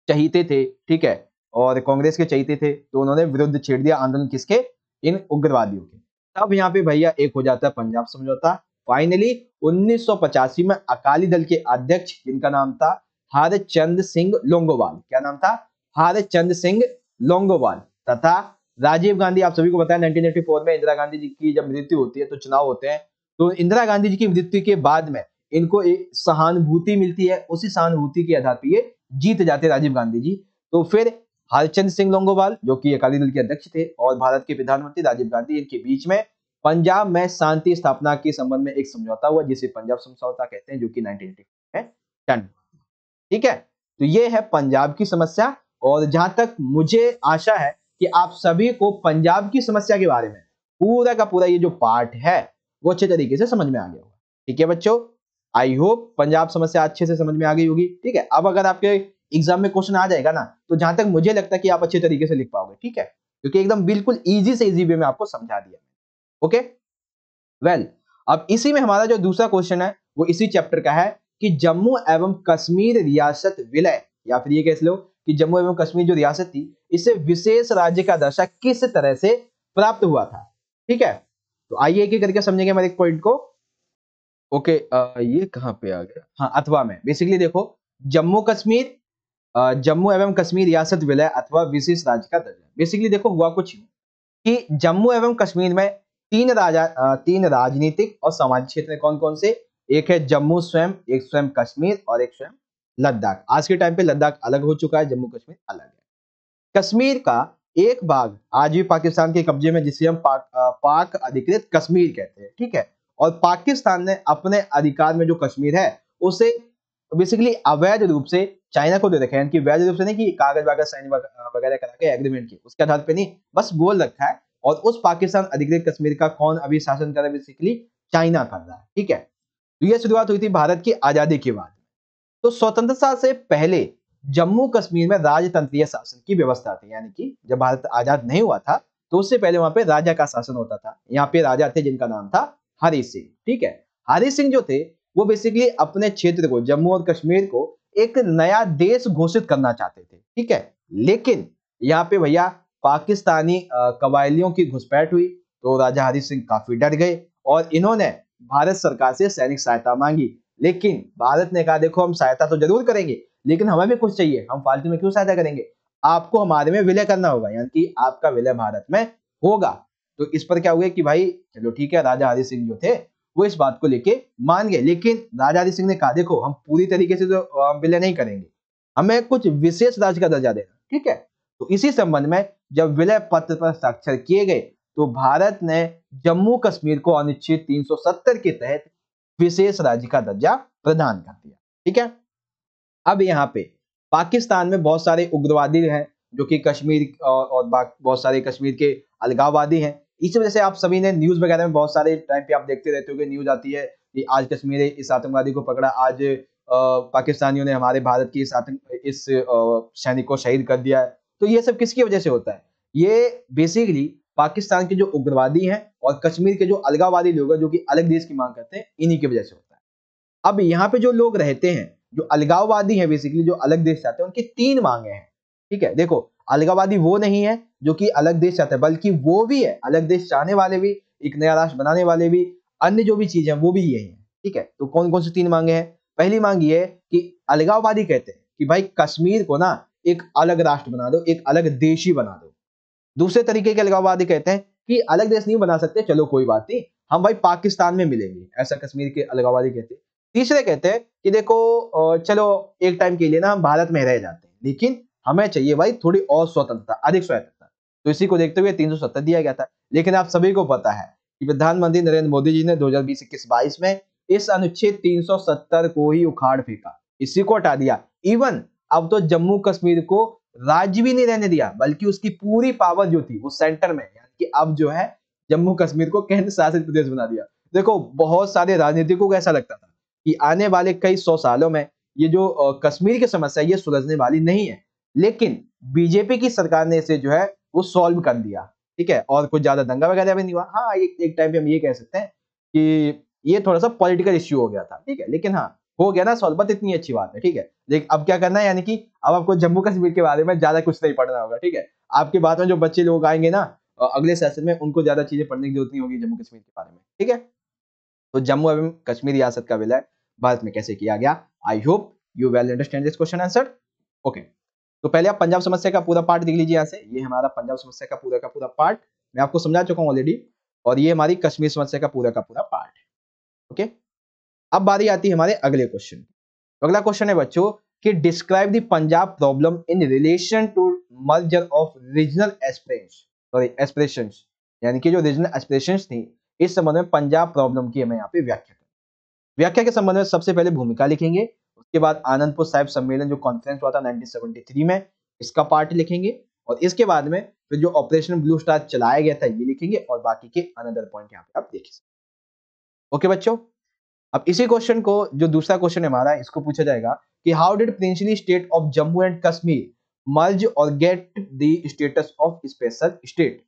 चहीते थे, ठीक है, और कांग्रेस के चहीते थे, तो उन्होंने विरुद्ध छेड़ दिया आंदोलन, किसके? इन उग्रवादियों के। तब यहाँ पे भैया एक हो जाता है पंजाब समझौता। फाइनली 1985 में अकाली दल के अध्यक्ष, जिनका नाम था हरचंद सिंह लोंगोवाल, क्या नाम था? हरचंद सिंह लोंगोवाल, तथा राजीव गांधी, आप सभी को पता है 1984 में इंदिरा गांधी जी की जब मृत्यु होती है तो चुनाव होते हैं, तो इंदिरा गांधी जी की मृत्यु के बाद में इनको एक सहानुभूति मिलती है, उसी सहानुभूति के आधार पर ये जीत जाते राजीव गांधी जी। तो फिर हरचंद सिंह लोंगोवाल जो कि अकाली दल के अध्यक्ष थे और भारत के प्रधानमंत्री राजीव गांधी, इनके बीच में पंजाब में शांति स्थापना के संबंध में एक समझौता हुआ जिसे पंजाब समझौता कहते हैं, जो कि 1980 में डन। ठीक है, तो ये है पंजाब की समस्या। और जहां तक मुझे आशा है कि आप सभी को पंजाब की समस्या के बारे में पूरा का पूरा ये जो पार्ट है वो अच्छे तरीके से समझ में आ गया होगा। ठीक है बच्चों, आई होप पंजाब समस्या अच्छे से समझ में आ गई होगी। ठीक है, अब अगर आपके एग्जाम में क्वेश्चन आ जाएगा ना, तो जहां तक मुझे लगता है कि आप अच्छे तरीके से लिख पाओगे। ठीक है, क्योंकि एकदम बिल्कुल इजी से इजी वे में आपको समझा दिया। ओके वेल, अब इसी में हमारा जो दूसरा क्वेश्चन है वो इसी चैप्टर का है कि जम्मू एवं कश्मीर रियासत विलय, या फिर ये कह लो कि जम्मू एवं कश्मीर जो रियासत थी इसे विशेष राज्य का दर्जा किस तरह से प्राप्त हुआ था। ठीक है, तो आइए एक एक करके समझेंगे हमारे एक पॉइंट को। ओके ये कहां पे आ गया, हाँ अथवा में। बेसिकली देखो, जम्मू कश्मीर जम्मू एवं कश्मीर रियासत विलय अथवा विशेष राज्य का दर्जा। बेसिकली देखो हुआ कुछ कि जम्मू एवं कश्मीर में तीन राजनीतिक और सामाजिक क्षेत्र कौन कौन से, एक है जम्मू स्वयं, एक स्वयं कश्मीर और एक स्वयं लद्दाख। आज के टाइम पे लद्दाख अलग हो चुका है, जम्मू कश्मीर अलग है। कश्मीर का एक भाग आज भी पाकिस्तान के कब्जे में, जिसे हम पाक अधिकृत कश्मीर कहते हैं। ठीक है, और पाकिस्तान ने अपने अधिकार में जो कश्मीर है उसे बेसिकली अवैध रूप से चाइना को दे रखा है। वैध रूप से नहीं कि कागज वागज साइन वगैरह करा के एग्रीमेंट की उसके आधार पे नहीं, बस बोल रखा है। और उस पाकिस्तान अधिकृत कश्मीर का कौन अभी शासन कर रहा है, बेसिकली चाइना कर रहा है। ठीक है, तो यह शुरुआत हुई थी भारत की आजादी के बाद। तो स्वतंत्रता से पहले जम्मू कश्मीर में राजतंत्रीय शासन की व्यवस्था थी, यानी कि जब भारत आजाद नहीं हुआ था तो उससे पहले वहां पे राजा का शासन होता था। यहाँ पे राजा थे जिनका नाम था हरि सिंह। ठीक है, हरि सिंह जो थे वो बेसिकली अपने क्षेत्र को, जम्मू और कश्मीर को एक नया देश घोषित करना चाहते थे। ठीक है, लेकिन यहाँ पे भैया पाकिस्तानी कबायलियों की घुसपैठ हुई, तो राजा हरि सिंह काफी डर गए और इन्होंने भारत सरकार से सैनिक सहायता मांगी। लेकिन भारत ने कहा देखो हम सहायता तो जरूर करेंगे, लेकिन हमें भी कुछ चाहिए, हम फालतू में क्यों सहायता करेंगे, आपको हमारे में विलय करना होगा, यानी कि आपका विलय भारत में होगा। तो इस पर क्या हुआ कि भाई चलो ठीक है, राजा हरि सिंह जो थे वो इस बात को लेके मान गए। लेकिन राजा हरि सिंह ने कहा देखो हम पूरी तरीके से तो विलय नहीं करेंगे, हमें कुछ विशेष राज्य का दर्जा देना। ठीक है, तो इसी संबंध में जब विलय पत्र पर हस्ताक्षर किए गए तो भारत ने जम्मू कश्मीर को अनुच्छेद 370 के तहत विशेष राज्य का दर्जा प्रदान कर दिया। ठीक है, अब यहाँ पे पाकिस्तान में बहुत सारे उग्रवादी हैं जो कि कश्मीर और बहुत सारे कश्मीर के अलगाववादी हैं। इसी वजह से आप सभी ने न्यूज वगैरह में बहुत सारे टाइम पे आप देखते रहते हो कि न्यूज आती है कि आज कश्मीर इस आतंकवादी को पकड़ा, आज पाकिस्तानियों ने हमारे भारत की इस सैनिक को शहीद कर दिया है। तो ये सब किसकी वजह से होता है, ये बेसिकली पाकिस्तान के जो उग्रवादी हैं और कश्मीर के जो अलगाववादी लोग हैं जो कि अलग देश की मांग करते हैं, इन्हीं की वजह से होता है। अब यहाँ पे जो लोग रहते हैं जो अलगाववादी हैं, बेसिकली जो अलग देश चाहते हैं, उनकी तीन मांगे हैं। ठीक है, देखो अलगाववादी वो नहीं है जो कि अलग देश चाहते हैं, बल्कि वो भी है अलग देश चाहने वाले भी, एक नया राष्ट्र बनाने वाले भी, अन्य जो भी चीज है वो भी यही है। ठीक है, तो कौन कौन सी तीन मांगे हैं। पहली मांग ये है कि अलगाववादी कहते हैं कि भाई कश्मीर को ना एक अलग राष्ट्र बना दो, एक अलग देश ही बना दो। दूसरे तरीके के अलगाववादी कहते हैं कि अलग देश नहीं बना सकते, चलो कोई बात नहीं, हम भाई पाकिस्तान में मिलेंगे, ऐसा कश्मीर के अलगाववादी कहते हैं। तीसरे कहते हैं कि देखो चलो एक टाइम के लिए ना हम भारत में रह जाते हैं, लेकिन हमें चाहिए भाई थोड़ी और स्वतंत्रता, अधिक स्वतंत्रता। तो इसी को देखते हुए 370 दिया गया था। लेकिन आप सभी को पता है कि प्रधानमंत्री नरेंद्र मोदी जी ने 2020-21-22 में इस अनुच्छेद 370 को ही उखाड़ फेंका, इसी को हटा दिया। इवन अब तो जम्मू कश्मीर को राज्य भी नहीं रहने दिया, बल्कि उसकी पूरी पावर जो थी वो सेंटर में, यानी कि अब जो है जम्मू कश्मीर को केंद्र शासित प्रदेश बना दिया। देखो बहुत सारे राजनीतिकों को ऐसा लगता था कि आने वाले कई 100 सालों में ये जो कश्मीर की समस्या ये सुलझने वाली नहीं है, लेकिन बीजेपी की सरकार ने इसे जो है वो सॉल्व कर दिया। ठीक है, और कुछ ज्यादा दंगा वगैरह भी नहीं हुआ। हाँ एक टाइम पे हम ये कह सकते हैं कि ये थोड़ा सा पॉलिटिकल इश्यू हो गया था। ठीक है, लेकिन हाँ हो गया ना सॉल्व, बात इतनी अच्छी बात है। ठीक है, लेकिन अब क्या करना है, यानी कि अब आपको जम्मू कश्मीर के बारे में ज्यादा कुछ नहीं पढ़ना होगा। ठीक है, आपके बाद में जो बच्चे लोग आएंगे ना अगले सेशन में, उनको ज्यादा चीजें पढ़ने की जरूरत नहीं होगी जम्मू कश्मीर के बारे में। ठीक है, तो जम्मू एवं कश्मीर रियासत का विलय भारत में कैसे किया गया, I hope you well understand this question answer. Okay, तो पहले आप पंजाब समस्या का पूरा पार्ट देख लीजिए यहाँ से, ये हमारा पंजाब समस्या का पूरा पार्ट मैं आपको समझा चुका हूँ ऑलरेडी, और ये हमारी कश्मीर समस्या का पूरा पार्ट है। ओके, अब बारी आती है हमारे अगले क्वेश्चन। तो अगला क्वेश्चन है बच्चों कि describe the Punjab problem in relation to merger of regional aspirations, यानी कि जो रीजनल एस्पिरेशंस थी इस संबंध में पंजाब प्रॉब्लम की हमें यहाँ पे व्याख्या करें। व्याख्या के संबंध में सबसे पहले भूमिका लिखेंगे, उसके बाद आनंदपुर साहिब सम्मेलन जो कॉन्फ्रेंस हुआ था 1973 में, इसका पार्ट लिखेंगे, और इसके बाद में फिर जो ऑपरेशन ब्लू स्टार चलाया गया था ये लिखेंगे, और बाकी के अनदर पॉइंट यहाँ पे आप देख सकते। ओके बच्चों, अब इसी क्वेश्चन को जो दूसरा क्वेश्चन है हमारा, इसको पूछा जाएगा कि how did princely state of Jammu and Kashmir merge और get the status of special state.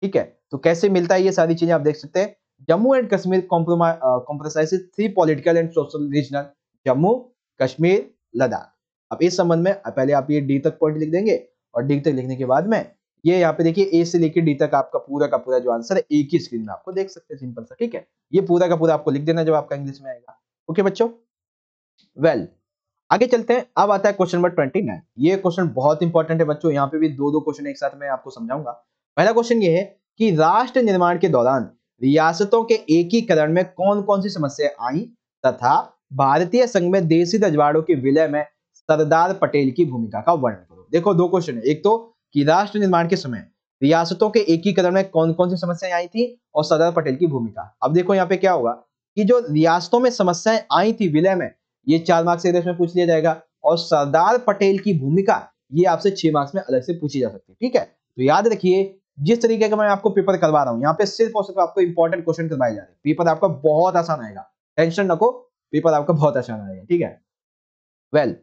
ठीक है, तो कैसे मिलता है ये सारी चीजें आप देख सकते हैं। Jammu and Kashmir compromises 3 political and social regional, Jammu, Kashmir, Ladakh. अब इस संबंध में पहले आप ये डी तक पॉइंट लिख देंगे, और डी तक लिखने के बाद में ये यहाँ पे देखिए ए से लेकर डी तक आपका पूरा का पूरा जो आंसर है एक ही स्क्रीन में आपको देख सकते हैं, सिंपल सा। ठीक है, ये पूरा का पूरा आपको लिख देना जब आपका इंग्लिश में आएगा। ओके बच्चों, वेल आगे चलते हैं। अब आता है क्वेश्चन नंबर 29। ये क्वेश्चन बहुत इंपॉर्टेंट है बच्चों, यहाँ पे भी दो क्वेश्चन एक साथ में आपको समझाऊंगा। पहला क्वेश्चन ये है कि राष्ट्र निर्माण के दौरान रियासतों के एकीकरण में कौन कौन सी समस्याएं आई तथा भारतीय संघ में देशी रजवाड़ों के विलय में सरदार पटेल की भूमिका का वर्णन करो। देखो दो क्वेश्चन है, एक तो कि राष्ट्र निर्माण के समय रियासतों के एकीकरण में कौन कौन सी समस्याएं आई थी और सरदार पटेल की भूमिका। अब देखो यहाँ पे क्या होगा कि जो रियासतों में समस्याएं आई थी विलय में, ये 4 मार्क्स से में पूछ लिया जाएगा, और सरदार पटेल की भूमिका ये आपसे 6 मार्क्स में अलग से पूछी जा सकती है। ठीक है, तो याद रखिए जिस तरीके का मैं आपको पेपर करवा रहा हूं, यहाँ पे सिर्फ और सिर्फ आपको इंपॉर्टेंट क्वेश्चन करवाए जा रहे हैं। पेपर आपका बहुत आसान आएगा, टेंशन नको, पेपर आपका बहुत आसान आएगा। ठीक है, वेल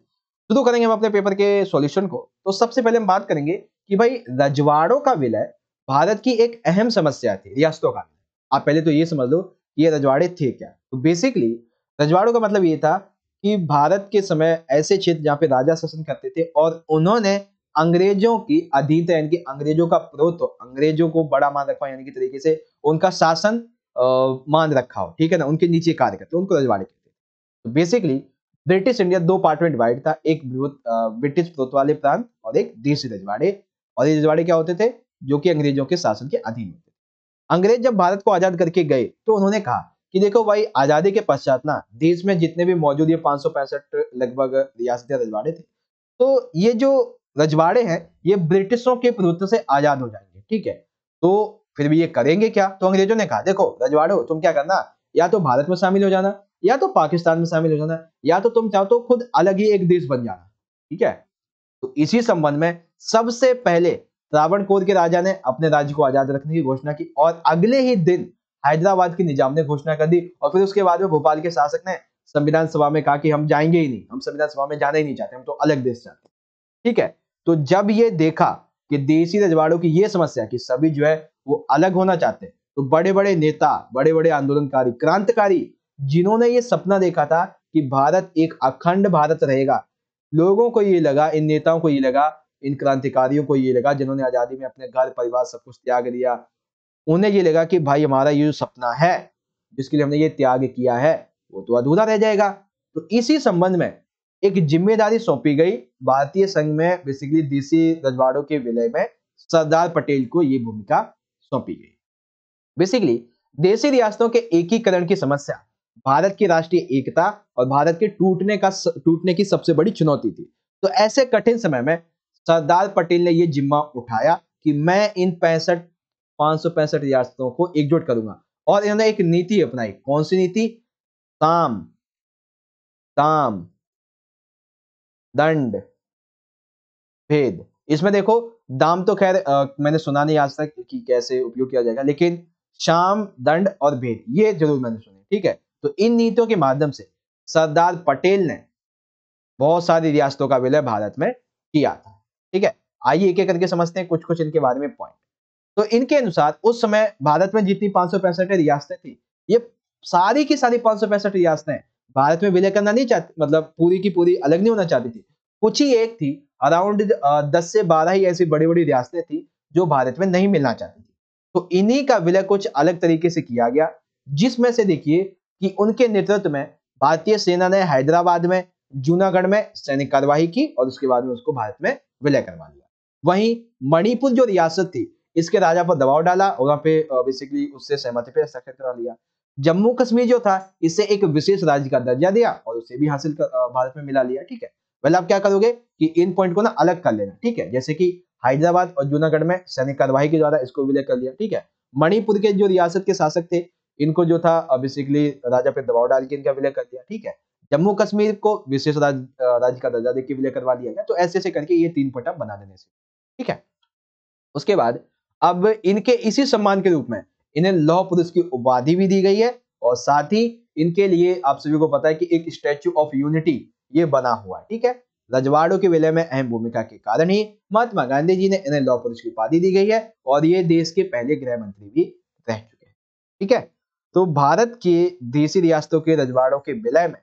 शुरू करेंगे हम अपने पेपर के सॉल्यूशन को। तो सबसे पहले हम बात करेंगे कि भाई रजवाड़ों का विलय भारत की एक अहम समस्या थी, रियासतों का। आप पहले तो ये समझ लो कि ये रजवाड़े थे क्या। तो बेसिकली रजवाड़ों का मतलब ये था कि भारत के समय ऐसे क्षेत्र जहां पे राजा शासन करते थे और उन्होंने अंग्रेजों की अधीनता यानी कि अंग्रेजों का प्रभुत्व, अंग्रेजों को बड़ा मान रखा यानी कि तरीके से उनका शासन मान रखा हो, ठीक है ना, उनके नीचे कार्य करते, उनको रजवाड़े कहते हैं। तो बेसिकली ब्रिटिश इंडिया 2 पार्ट में डिवाइड था, एक ब्रिटिश प्रभुत्व वाले प्रांत और एक देशी रजवाड़े। और ये रजवाड़े क्या होते थे, जो कि अंग्रेजों के शासन के अधीन होते थे। अंग्रेज जब भारत को आजाद करके गए तो उन्होंने कहा कि देखो भाई आजादी के पश्चात ना देश में जितने भी मौजूद ये 565 लगभग रियासतें रजवाड़े थे, तो ये जो रजवाड़े हैं ये ब्रिटिशों के प्रभुत्व से आजाद हो जाएंगे। ठीक है, तो फिर भी ये करेंगे क्या, तो अंग्रेजों ने कहा देखो रजवाड़ो तुम क्या करना, या तो भारत में शामिल हो जाना, या तो पाकिस्तान में शामिल हो जाना, या तो तुम चाहो तो खुद अलग ही एक देश बन जाना। ठीक है, तो इसी संबंध में सबसे पहले त्रावणकोर के राजा ने अपने राज्य को आजाद रखने की घोषणा की, और अगले ही दिन हैदराबाद के निजाम ने घोषणा कर दी, और फिर उसके बाद में भोपाल के शासक ने संविधान सभा में कहा कि हम जाएंगे ही नहीं, हम संविधान सभा में जाना ही नहीं चाहते, हम तो अलग देश चाहते हैं। ठीक है, तो जब ये देखा कि देशी रजवाड़ों की ये समस्या कि सभी जो है वो अलग होना चाहते हैं, तो बड़े बड़े नेता, बड़े बड़े आंदोलनकारी, क्रांतिकारी, जिन्होंने ये सपना देखा था कि भारत एक अखंड भारत रहेगा, लोगों को ये लगा, इन नेताओं को ये लगा, इन क्रांतिकारियों को ये लगा जिन्होंने आजादी में अपने घर परिवार सब कुछ त्याग दिया, उन्हें ये लगा कि भाई हमारा ये जो सपना है जिसके लिए हमने ये त्याग किया है वो तो अधूरा रह जाएगा। तो इसी संबंध में एक जिम्मेदारी सौंपी गई भारतीय संघ में, बेसिकली देशी रजवाड़ों के विलय में सरदार पटेल को ये भूमिका सौंपी गई। बेसिकली देशी रियासतों के एकीकरण की समस्या भारत की राष्ट्रीय एकता और भारत के टूटने की सबसे बड़ी चुनौती थी। तो ऐसे कठिन समय में सरदार पटेल ने यह जिम्मा उठाया कि मैं इन 565 रियासतों को एकजुट करूंगा, और इन्होंने एक नीति अपनाई। कौन सी नीति? साम दाम दंड भेद। इसमें देखो दाम तो खैर मैंने सुना नहीं आज तक कि कैसे उपयोग किया जाएगा, लेकिन शाम, दंड और भेद ये जरूर मैंने सुने। ठीक है, तो इन नीतियों के माध्यम से सरदार पटेल ने बहुत सारी रियासतों का विलय भारत में किया था। ठीक है, आइए एक एक करके समझते हैं कुछ कुछ इनके बारे में पॉइंट। तो इनके अनुसार उस समय भारत में जितनी 565 रियासतें थी, ये सारी की सारी 565 रियासतें भारत में विलय करना नहीं चाहती, मतलब पूरी की पूरी अलग नहीं होना चाहती थी। कुछ ही एक थी, अराउंड 10 से 12 ही ऐसी बड़ी बड़ी रियासतें थी जो भारत में नहीं मिलना चाहती थी। तो इन्हीं का विलय कुछ अलग तरीके से किया गया, जिसमें से देखिए कि उनके नेतृत्व में भारतीय सेना ने हैदराबाद में, जूनागढ़ में सैनिक कार्यवाही की, और उसके बाद में उसको भारत में विलय करवा लिया। वहीं मणिपुर जो रियासत थी, इसके राजा पर दबाव डाला और वहां पे बेसिकली उससे सहमति पे हस्ताक्षर करा लिया। जम्मू कश्मीर जो था, इसे एक विशेष राज्य का दर्जा दिया और उसे भी हासिल कर भारत में मिला लिया। ठीक है, पहले आप क्या करोगे कि इन पॉइंट को ना अलग कर लेना। ठीक है, जैसे कि हैदराबाद और जूनागढ़ में सैनिक कार्यवाही के द्वारा इसको विलय कर लिया। ठीक है, मणिपुर के जो रियासत के शासक थे, इनको जो था बेसिकली राजा पे दबाव डाल के इनका विलय कर दिया। ठीक है, जम्मू कश्मीर को विशेष राज्य का दर्जा देके विलय करवा दिया गया। तो ऐसे ऐसे करके ये 3 पॉइंट आप बना देने से। ठीक है, उसके बाद अब इनके इसी सम्मान के रूप में इन्हें लौह पुरुष की उपाधि भी दी गई है और साथ ही इनके लिए आप सभी को पता है कि एक स्टैच्यू ऑफ यूनिटी ये बना हुआ है। ठीक है, रजवाड़ों के विलय में अहम भूमिका के कारण ही महात्मा गांधी जी ने इन्हें लौह पुरुष की उपाधि दी गई है और ये देश के पहले गृह मंत्री भी रह चुके हैं। ठीक है, तो भारत के देशी रियासतों के रजवाड़ों के विलय में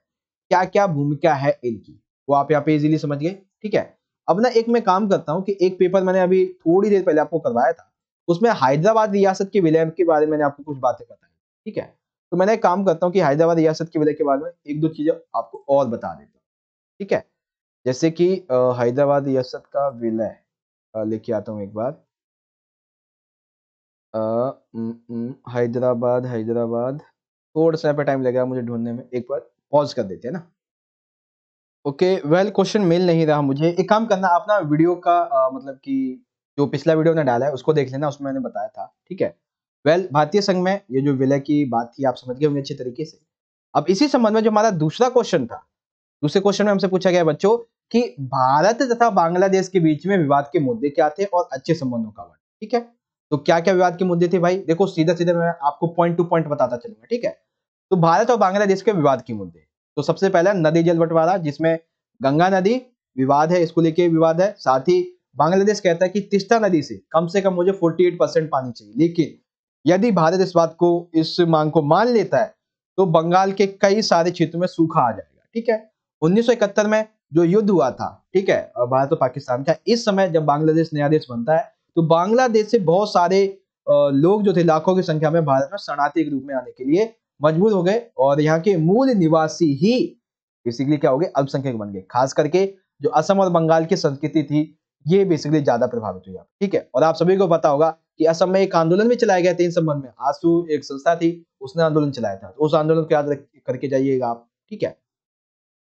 क्या क्या भूमिका है इनकी, वो आप यहाँ पे इजीली समझ गए। ठीक है, अब ना एक मैं काम करता हूँ कि एक पेपर मैंने अभी थोड़ी देर पहले आपको करवाया था, उसमें हैदराबाद रियासत के विलय के बारे में मैंने आपको कुछ बातें बताई। ठीक है, तो मैंने एक काम करता हूँ कि हैदराबाद रियासत के विलय के बारे में एक दो चीजें आपको और बता देता हूँ। ठीक है, जैसे कि हैदराबाद रियासत का विलय लेके आता हूँ एक बार। हैदराबाद हैदराबाद थोड़ा सा पे टाइम लगेगा मुझे ढूंढने में, एक बार पॉज कर देते हैं ना। ओके, वेल क्वेश्चन मिल नहीं रहा मुझे। एक काम करना, अपना वीडियो का मतलब कि जो पिछला वीडियो ने डाला है उसको देख लेना, उसमें मैंने बताया था। ठीक है, वेल भारतीय संघ में ये जो विलय की बात थी आप समझ गए होंगे अच्छे तरीके से। अब इसी संबंध में जो हमारा दूसरा क्वेश्चन था, दूसरे क्वेश्चन में हमसे पूछा गया बच्चों कि भारत तथा बांग्लादेश के बीच में विवाद के मुद्दे क्या थे और अच्छे संबंधों का वर्णन। ठीक है, तो क्या क्या विवाद के मुद्दे थे भाई, देखो सीधा सीधा मैं आपको पॉइंट टू पॉइंट बताता चलूंगा। ठीक है, तो भारत और बांग्लादेश के विवाद के मुद्दे, तो सबसे पहला नदी जल बंटवारा, जिसमें गंगा नदी विवाद है, इसको लेके विवाद है। साथ ही बांग्लादेश कहता है कि तिस्ता नदी से कम मुझे 48% पानी चाहिए, लेकिन यदि भारत इस बात को, इस मांग को मान लेता है तो बंगाल के कई सारे क्षेत्रों में सूखा आ जाएगा। ठीक है, 1971 में जो युद्ध हुआ था, ठीक है, भारत और पाकिस्तान का, इस समय जब बांग्लादेश नया देश बनता है तो बांग्लादेश से बहुत सारे लोग जो थे लाखों की संख्या में भारत में शरणार्थी के रूप में आने के लिए मजबूर हो गए और यहाँ के मूल निवासी ही बेसिकली क्या हो गए, अल्पसंख्यक बन गए। खास करके जो असम और बंगाल की संस्कृति थी ये बेसिकली ज्यादा प्रभावित हुई। ठीक है, और आप सभी को पता होगा कि असम में एक आंदोलन भी चलाया गया था इन संबंध में। आसू एक संस्था थी, उसने आंदोलन चलाया था, तो उस आंदोलन को याद करके जाइएगा आप। ठीक है,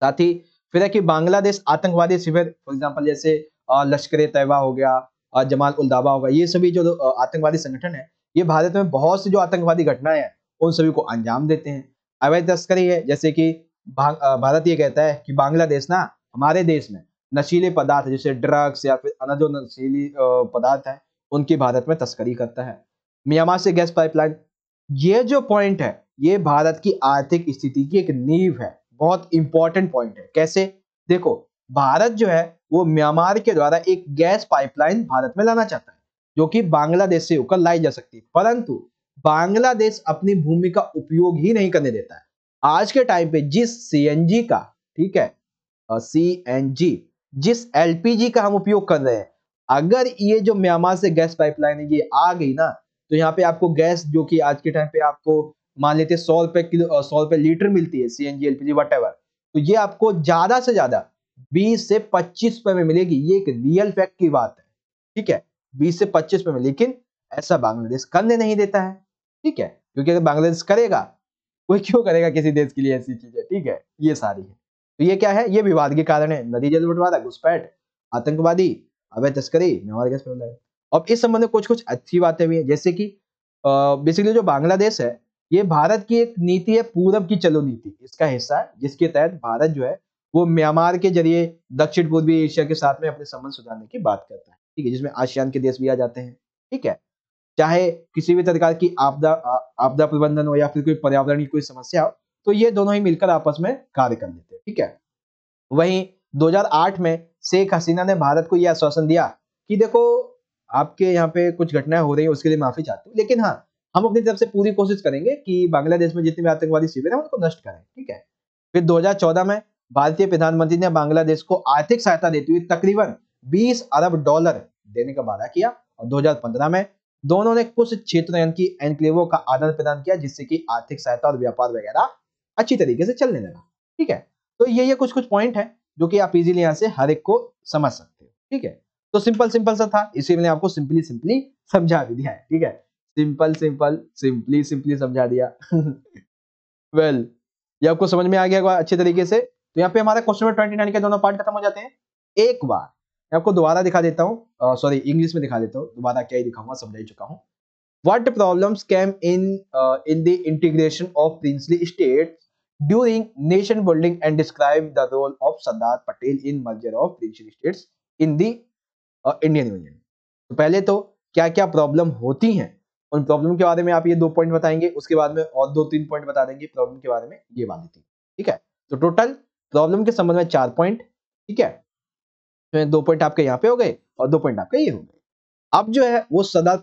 साथ ही फिर है कि बांग्लादेश आतंकवादी शिविर, फॉर एग्जांपल जैसे लश्कर ए तैयबा हो गया, जमाल उल दावा होगा, ये सभी जो आतंकवादी संगठन है, ये भारत में बहुत सी जो आतंकवादी घटनाएं हैं उन सभी को अंजाम देते हैं। अवैध तस्करी है, जैसे कि भारत ये कहता है कि बांग्लादेश ना हमारे देश में नशीले पदार्थ जैसे ड्रग्स या फिर अन्य जो नशीली पदार्थ है उनकी भारत में तस्करी करता है। म्यांमार से गैस पाइपलाइन, ये जो पॉइंट है ये भारत की आर्थिक स्थिति की एक नींव है, बहुत इंपॉर्टेंट पॉइंट है। कैसे, देखो भारत जो है वो म्यांमार के द्वारा एक गैस पाइपलाइन भारत में लाना चाहता है जो कि बांग्लादेश से होकर लाई जा सकती है, परंतु बांग्लादेश अपनी भूमि का उपयोग ही नहीं करने देता है। आज के टाइम पे जिस सीएनजी का, ठीक है, सीएनजी, जिस एलपीजी का हम उपयोग कर रहे हैं, अगर ये जो म्यांमार से गैस पाइपलाइन है ये आ गई ना, तो यहाँ पे आपको गैस जो कि आज के टाइम पे आपको मान लेते 100 रुपए किलो, 100 रुपए लीटर मिलती है, सीएनजी एलपीजी वटएवर, तो ये आपको ज्यादा से ज्यादा 20 से 25 रुपए में मिलेगी। ये एक रियल फैक्ट की बात है। ठीक है, 20 से 25 रुपए में, लेकिन ऐसा बांग्लादेश करने नहीं देता है। ठीक है, क्योंकि अगर बांग्लादेश करेगा, कोई क्यों करेगा किसी देश के लिए ऐसी चीजें। ठीक है, ये सारी है, तो ये क्या है, ये विवाद के कारण है। नदी जल बंटवारा, घुसपैठ, आतंकवादी, अवैध तस्करी, म्यांमार गैस पाइपलाइन। अब इस संबंध में कुछ कुछ अच्छी बातें भी है, जैसे कि बेसिकली जो बांग्लादेश है ये भारत की एक नीति है, पूरब की चलो नीति इसका हिस्सा है, जिसके तहत भारत जो है वो म्यांमार के जरिए दक्षिण पूर्वी एशिया के साथ में अपने संबंध सुधारने की बात करता है। ठीक है, जिसमें आसियान के देश भी आ जाते हैं। ठीक है, चाहे किसी भी प्रकार की आपदा प्रबंधन हो या फिर कोई पर्यावरण की कोई समस्या हो, तो ये दोनों ही मिलकर आपस में कार्य कर लेते हैं। ठीक है, वहीं 2008 में शेख हसीना ने भारत को यह आश्वासन दिया कि देखो आपके यहाँ पे कुछ घटनाएं हो रही है उसके लिए माफी चाहते हो, लेकिन हाँ हम अपनी तरफ से पूरी कोशिश करेंगे कि बांग्लादेश में जितने भी आतंकवादी शिविर है उनको नष्ट करें। ठीक है, फिर 2014 में भारतीय प्रधानमंत्री ने बांग्लादेश को आर्थिक सहायता देते हुए तकरीबन 20 अरब डॉलर देने का वादा किया और 2015 में दोनों ने कुछ क्षेत्रों यानी कि एनक्लेवों का आदान प्रदान किया, जिससे कि आर्थिक सहायता और व्यापार वगैरह अच्छी तरीके से चलने लगा। ठीक है, तो ये कुछ कुछ पॉइंट है जो कि आप इजीली यहाँ से हर एक को समझ सकते हो। ठीक है, तो सिंपल सिंपल सा था, इसी मैंने आपको सिंपली सिंपली समझा भी दिया है, ठीक है, सिंपल सिंपल सिंपली सिंपली समझा दिया। वेल ये आपको समझ में आ गया होगा अच्छे तरीके से। तो यहाँ पे हमारा क्वेश्चन नंबर 29 के दोनों पार्ट खत्म हो जाते हैं। एक बार मैं आपको दोबारा दिखा देता हूँ, सॉरी इंग्लिश में दिखा देता हूँ, दोबारा क्या ही दिखाऊंगा, समझा ही चुका हूँ। What problems came in the integration of princely states during nation building and describe the role of Sardar Patel in merger of princely states in the Indian Union। तो पहले तो क्या क्या प्रॉब्लम होती हैं, उन प्रॉब्लम के बारे में आप ये 2 पॉइंट बताएंगे, उसके बाद में और 2-3 पॉइंट बता देंगे प्रॉब्लम के बारे में, ये वाली थी, ठीक है। तो टोटल प्रॉब्लम के संबंध में 4 पॉइंट, ठीक है, तो 2 पॉइंट आपके यहाँ पे हो गए और 2 पॉइंट आपके ये हो गए। अब जो है वो सरदार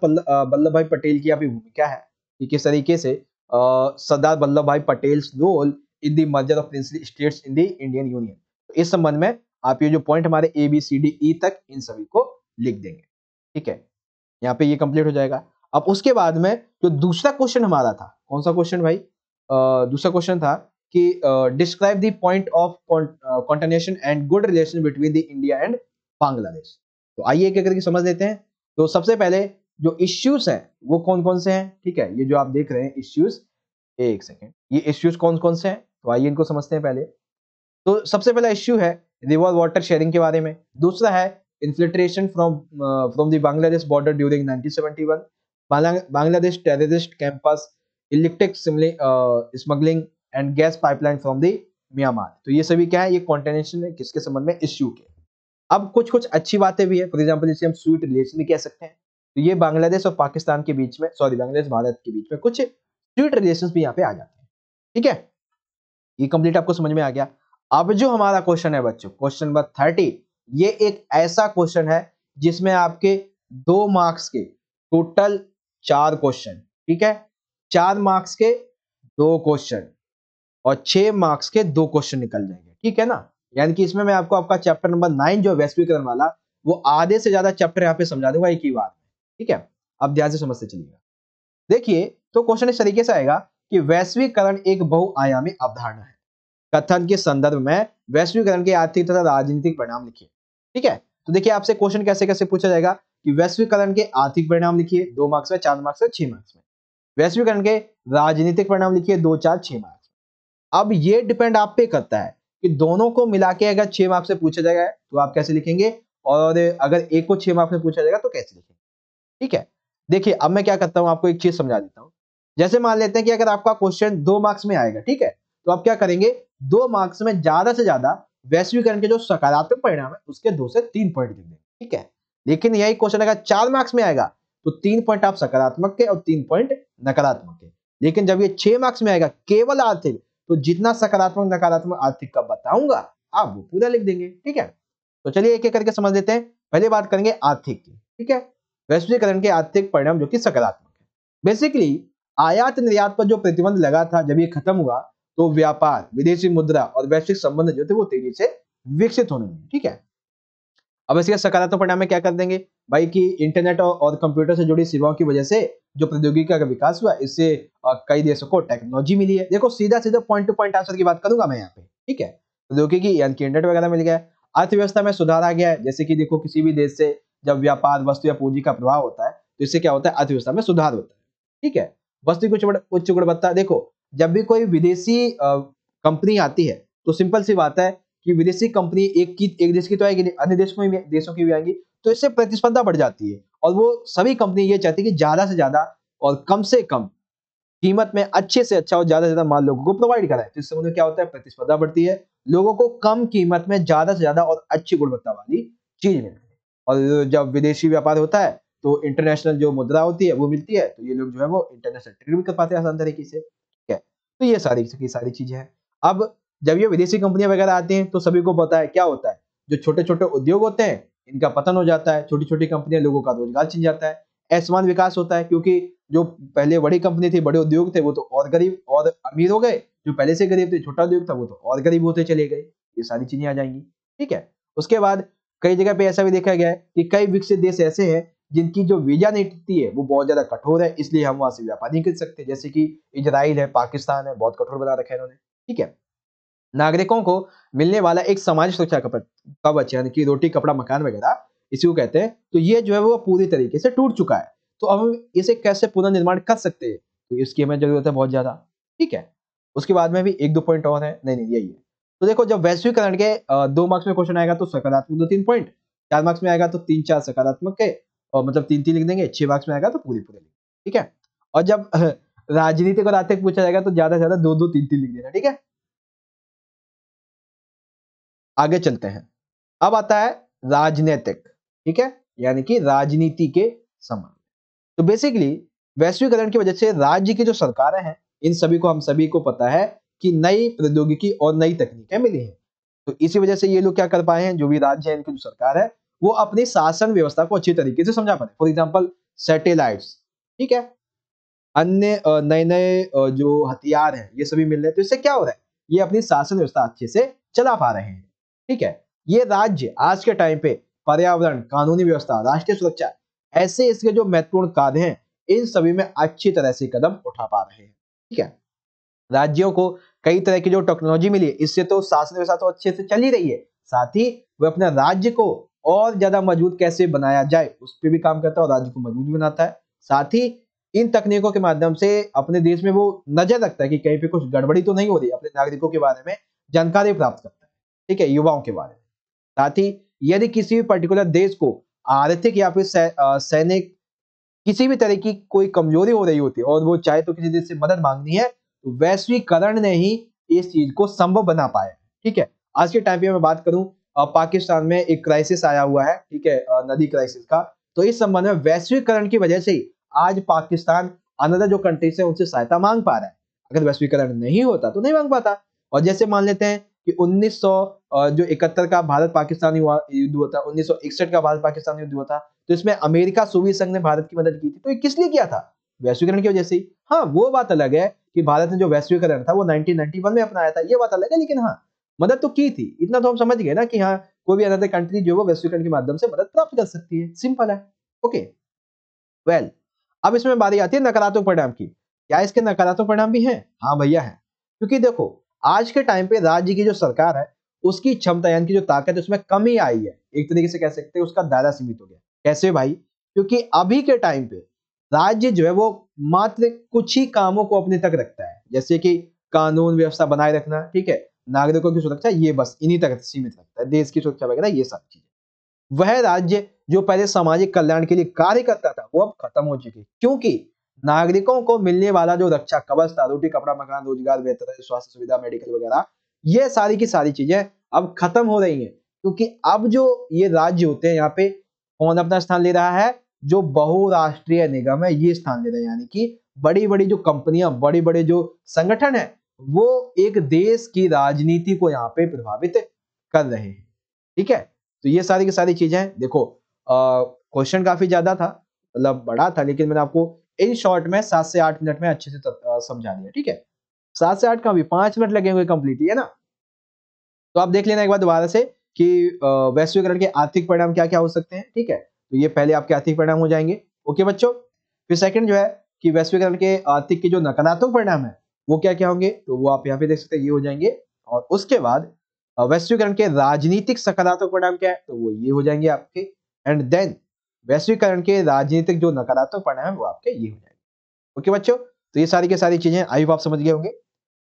वल्लभ भाई पटेल की अभी भूमिका है कि किस तरीके से Sardar Vallabhbhai Patel role in the merger of princely states in the Indian union. तो इस संबंध में आप ये जो पॉइंट हमारे A B C D E तक इन सभी को लिख देंगे, ठीक है, यहाँ पे ये कंप्लीट हो जाएगा। अब उसके बाद में जो दूसरा क्वेश्चन हमारा था, कौन सा क्वेश्चन भाई, दूसरा क्वेश्चन था कि describe the point of continuation and good relation between the India and Bangladesh. तो आइए एक एक करके समझ लेते हैं। तो सबसे पहले जो इश्यूज हैं वो कौन कौन से हैं, ठीक है, ये जो आप देख रहे हैं इश्यूज, एक सेकेंड, ये इश्यूज कौन कौन से हैं, तो आइए इनको समझते हैं पहले। तो सबसे पहला इश्यू है रिवर वाटर शेयरिंग के बारे में, दूसरा है infiltration from the Bangladesh border during 1971, Bangladesh terrorist campus, electric smuggling and gas pipeline from the Myanmar. तो ये सभी क्या है, ये कॉन्टिन्यूएशन है किसके संबंध में, इश्यू के। अब कुछ कुछ अच्छी बातें भी है, फॉर एग्जांपल जिसे हम स्वीट रिलेशन भी कह सकते हैं। तो ये बांग्लादेश और पाकिस्तान के बीच में, सॉरी बांग्लादेश भारत के बीच में कुछ स्वीट रिलेशंस भी यहाँ पे आ जाते हैं, ठीक है, ये कंप्लीट आपको समझ में आ गया। अब जो हमारा क्वेश्चन है बच्चों, क्वेश्चन नंबर 30, ये एक ऐसा क्वेश्चन है जिसमें आपके 2 मार्क्स के टोटल 4 क्वेश्चन, ठीक है, 4 मार्क्स के 2 क्वेश्चन और 6 मार्क्स के 2 क्वेश्चन निकल जाएंगे, ठीक है ना। यानी कि इसमें मैं आपको आपका चैप्टर नंबर 9 जो वैश्वीकरण वाला, वो आधे से ज्यादा चैप्टर यहाँ पे समझा दूंगा एक ही बार, ठीक है, अब ध्यान से समझते चलिएगा। देखिए तो क्वेश्चन इस तरीके से आएगा कि वैश्वीकरण एक बहुआयामी अवधारणा है, कथन के संदर्भ में वैश्वीकरण के आर्थिक तथा राजनीतिक परिणाम लिखिए, ठीक है। तो देखिए आपसे क्वेश्चन कैसे कैसे पूछा जाएगा कि वैश्वीकरण के आर्थिक परिणाम लिखिए 2 मार्क्स में, 4 मार्क्स में, 6 मार्क्स में, वैश्वीकरण के राजनीतिक परिणाम लिखिए 2, 4, 6 मार्क्स। अब ये डिपेंड आप पे करता है कि दोनों को मिला के अगर 6 मार्क्स से पूछा जाएगा तो आप कैसे लिखेंगे, और अगर एक को 6 मार्क्स में पूछा जाएगा तो कैसे लिखेंगे, ठीक है। देखिए अब मैं क्या करता हूं, आपको एक चीज समझा देता हूं। जैसे मान लेते हैं कि अगर आपका क्वेश्चन 2 मार्क्स में आएगा, ठीक है, तो आप क्या करेंगे, 2 मार्क्स में ज्यादा से ज्यादा वैश्वीकरण के जो सकारात्मक परिणाम है उसके 2 से 3 पॉइंट लिख देंगे, ठीक है। लेकिन यही क्वेश्चन अगर 4 मार्क्स में आएगा तो 3 पॉइंट आप सकारात्मक के और 3 पॉइंट नकारात्मक के। लेकिन जब ये 6 मार्क्स में आएगा केवल आर्थिक, तो जितना सकारात्मक नकारात्मक आर्थिक का बताऊंगा आप वो पूरा लिख देंगे, ठीक है। तो चलिए एक एक करके समझ लेते हैं। पहले बात करेंगे आर्थिक की, ठीक है, वैश्वीकरण के आर्थिक परिणाम जो कि सकारात्मक है। बेसिकली आयात निर्यात पर जो प्रतिबंध लगा था जब ये खत्म हुआ तो व्यापार, विदेशी मुद्रा और वैश्विक संबंध जो थे वो तेजी से विकसित होने लगे, ठीक है। अब इसके सकारात्मक परिणाम में क्या कर देंगे भाई कि इंटरनेट और कंप्यूटर से जुड़ी सेवाओं की वजह से जो प्रौद्योगिकी का विकास हुआ, इससे कई देशों को टेक्नोलॉजी मिली है। देखो सीधा सीधा पॉइंट टू पॉइंट आंसर की बात करूंगा मैं यहाँ पे, ठीक है। प्रौद्योगिकी यानी कि इंटरनेट वगैरह मिल गया, अर्थव्यवस्था में सुधार आ गया है। जैसे कि देखो किसी भी देश से जब व्यापार, वस्तु या पूंजी का प्रभाव होता है तो इससे क्या होता है, अर्थव्यवस्था में सुधार होता है, ठीक है। वस्तु की उच्च गुणवत्ता, देखो जब भी कोई विदेशी कंपनी आती है तो सिंपल सी बात है कि विदेशी कंपनी एक देश की तो आएगी, अन्य देशों की भी आएंगी, तो इससे प्रतिस्पर्धा बढ़ जाती है और वो सभी कंपनी ये चाहती है कि ज्यादा से ज्यादा और कम से कम कीमत में अच्छे से अच्छा और ज्यादा से ज्यादा माल लोगों को प्रोवाइड कराए। तो इससे क्या होता है, प्रतिस्पर्धा बढ़ती है, लोगों को कम कीमत में ज्यादा से ज्यादा और अच्छी गुणवत्ता वाली चीज मिलती है। और जब विदेशी व्यापार होता है तो इंटरनेशनल जो मुद्रा होती है वो मिलती है, तो ये लोग जो है वो इंटरनेशनल ट्रेड भी कर पाते हैं आसान तरीके से, ठीक है। तो ये सारी की सारी चीजें हैं। अब जब ये विदेशी कंपनियां वगैरह आती हैं तो सभी को पता है क्या होता है, जो छोटे छोटे उद्योग होते हैं इनका पतन हो जाता है, छोटी छोटी कंपनियां, लोगों का रोजगार छिन जाता है, असमान विकास होता है, क्योंकि जो पहले बड़ी कंपनी थी, बड़े उद्योग थे, वो तो और गरीब और अमीर हो गए, जो पहले से गरीब थे, छोटा उद्योग था, वो तो और गरीब होते चले गए। ये सारी चीजें आ जाएंगी, ठीक है। उसके बाद कई जगह पे ऐसा भी देखा गया है कि कई विकसित देश ऐसे हैं जिनकी जो वीजा नीति है वो बहुत ज्यादा कठोर है, इसलिए हम वहां से व्यापार नहीं कर सकते। जैसे कि इजराइल है, पाकिस्तान है, बहुत कठोर बना रखा है इन्होंने, ठीक है। नागरिकों को मिलने वाला एक सामाजिक सुरक्षा कवच यानी कि रोटी, कपड़ा, मकान वगैरह, इसी को कहते हैं। तो ये जो है वो पूरी तरीके से टूट चुका है। तो अब हम इसे कैसे पुनर्निर्माण कर सकते हैं, तो इसकी हमें जरूरत है बहुत ज्यादा। ठीक है, उसके बाद में भी 1-2 पॉइंट और है, नहीं यही है। तो देखो, जब वैश्वीकरण के 2 मार्क्स में क्वेश्चन आएगा तो सकारात्मक 2-3 पॉइंट, 4 मार्क्स में आएगा तो 3-4 सकारात्मक के, और मतलब 3-3 लिख देंगे, 6 मार्क्स में आएगा तो पूरे पूरे लिख, ठीक है। और जब राजनीतिक और आर्थिक पूछा जाएगा तो ज्यादा से ज्यादा 2-2 3-3 लिख देना, ठीक है। आगे चलते हैं। अब आता है राजनीतिक, ठीक है, यानी कि राजनीति के संबंध। तो बेसिकली वैश्वीकरण की वजह से राज्य की जो सरकारें हैं, इन सभी को, हम सभी को पता है कि नई प्रौद्योगिकी और नई तकनीकें मिली हैं। तो इसी वजह से ये लोग क्या कर पाए हैं, जो भी राज्य है, इनकी जो सरकार है, वो अपनी शासन व्यवस्था को अच्छी तरीके से समझा पाए। फॉर एग्जाम्पल सैटेलाइट्स, ठीक है, अन्य नए नए जो हथियार हैं, ये सभी मिल रहे हैं। तो इससे क्या हो रहा है, ये अपनी शासन व्यवस्था अच्छे से चला पा रहे हैं, ठीक है। ये राज्य आज के टाइम पे पर्यावरण, कानूनी व्यवस्था, राष्ट्रीय सुरक्षा, ऐसे इसके जो महत्वपूर्ण कार्य हैं, इन सभी में अच्छी तरह से कदम उठा पा रहे हैं, ठीक है। राज्यों को कई तरह की जो टेक्नोलॉजी मिली है, इससे तो शासन व्यवस्था तो अच्छे से चल ही रही है, साथ ही वो अपने राज्य को और ज्यादा मजबूत कैसे बनाया जाए उस पर भी काम करता है और राज्य को मजबूत भी बनाता है। साथ ही इन तकनीकों के माध्यम से अपने देश में वो नजर रखता है कि कहीं पे कुछ गड़बड़ी तो नहीं हो रही, अपने नागरिकों के बारे में जानकारी प्राप्त करता है, ठीक है, युवाओं के बारे में। साथ ही यदि किसी भी पर्टिकुलर देश को आर्थिक या फिर सैनिक किसी भी तरह की कोई कमजोरी हो रही होती है और वो चाहे तो किसी देश से मदद मांगनी है, तो वैश्वीकरण ने ही इस चीज को संभव बना पाया, ठीक है। आज के टाइम पे मैं बात करूं, पाकिस्तान में एक क्राइसिस आया हुआ है, ठीक है, नदी क्राइसिस का। तो इस संबंध में वैश्वीकरण की वजह से ही आज पाकिस्तान अनदर जो कंट्रीज है उनसे सहायता मांग पा रहा है। अगर वैश्वीकरण नहीं होता तो नहीं मांग पाता। और जैसे मान लेते हैं कि 1971 का भारत पाकिस्तान युद्ध हुआ था, 1961 का भारत पाकिस्तान युद्ध हुआ था, तो इसमें अमेरिका सोवियत संघ ने भारत की मदद की थी। तो ये किस लिए किया था, वैश्वीकरण की वजह से ही। हाँ, वो बात अलग है कि भारत ने जो वैश्वीकरण था वो 1991 में अपनाया था, ये बात अलग है, लेकिन हाँ, मदद तो की थी। इतना तो हम समझ गए ना कि हाँ, कोई भी अनदर कंट्री जो है वैश्वीकरण के माध्यम से मदद प्राप्त कर सकती है, सिंपल है। ओके, वेल, अब इसमें बारी आती है नकारात्मक परिणाम की। क्या इसके नकारात्मक परिणाम भी हैं? हाँ भैया है। क्योंकि देखो, आज के टाइम पे राज्य की जो सरकार है, उसकी क्षमता यानी कि जो ताकत है उसमें कमी आई है। एक तरीके से कह सकते हैं उसका दायरा सीमित हो गया। कैसे भाई? क्योंकि अभी के टाइम पे राज्य जो है वो मात्र कुछ ही कामों को अपने तक रखता है, जैसे कि कानून व्यवस्था बनाए रखना, ठीक है, नागरिकों की सुरक्षा, ये बस इन्हीं तक सीमित रखता है, देश की सुरक्षा वगैरह ये सब चीजें। वह राज्य जो पहले सामाजिक कल्याण के लिए कार्य करता था, वो अब खत्म हो चुकी है। क्योंकि नागरिकों को मिलने वाला जो रक्षा कवच था, रोटी कपड़ा मकान रोजगार बेहतर स्वास्थ्य सुविधा मेडिकल वगैरह, ये सारी की सारी चीजें अब खत्म हो रही हैं। क्योंकि अब जो ये राज्य होते हैं, यहाँ पे कौन अपना स्थान ले रहा है, जो बहुराष्ट्रीय निगम है ये स्थान ले रहे हैं। यानी कि बड़ी बड़ी जो कंपनियां, बड़े बड़े जो संगठन है, वो एक देश की राजनीति को यहाँ पे प्रभावित कर रहे हैं, ठीक है। तो ये सारी की सारी चीजें हैं। देखो, क्वेश्चन काफी ज्यादा था, मतलब बड़ा था, लेकिन मैंने आपको इन शॉर्ट में 7 से 8 मिनट में अच्छे से समझा दिया, ठीक है। 7 से 8 का भी 5 मिनट लगेंगे कंप्लीट, है ना। तो आप देख लेना एक बार दोबारा से कि वैश्वीकरण के आर्थिक परिणाम क्या क्या हो सकते हैं, ठीक है। तो ये पहले आपके आर्थिक परिणाम हो जाएंगे, ओके बच्चों। फिर सेकंड जो है कि वैश्वीकरण के आर्थिक के जो नकारात्मक परिणाम है वो क्या क्या होंगे, तो वो आप यहाँ पे देख सकते हैं, ये हो जाएंगे। और उसके बाद वैश्वीकरण के राजनीतिक सकारात्मक परिणाम क्या है, तो वो ये हो जाएंगे आपके। एंड देन वैश्वीकरण के राजनीतिक जो नकारात्मक परिणाम है वो आपके ये हो जाएंगे, ओके बच्चों। तो ये सारी की सारी चीजें आई होप आप समझ गए होंगे।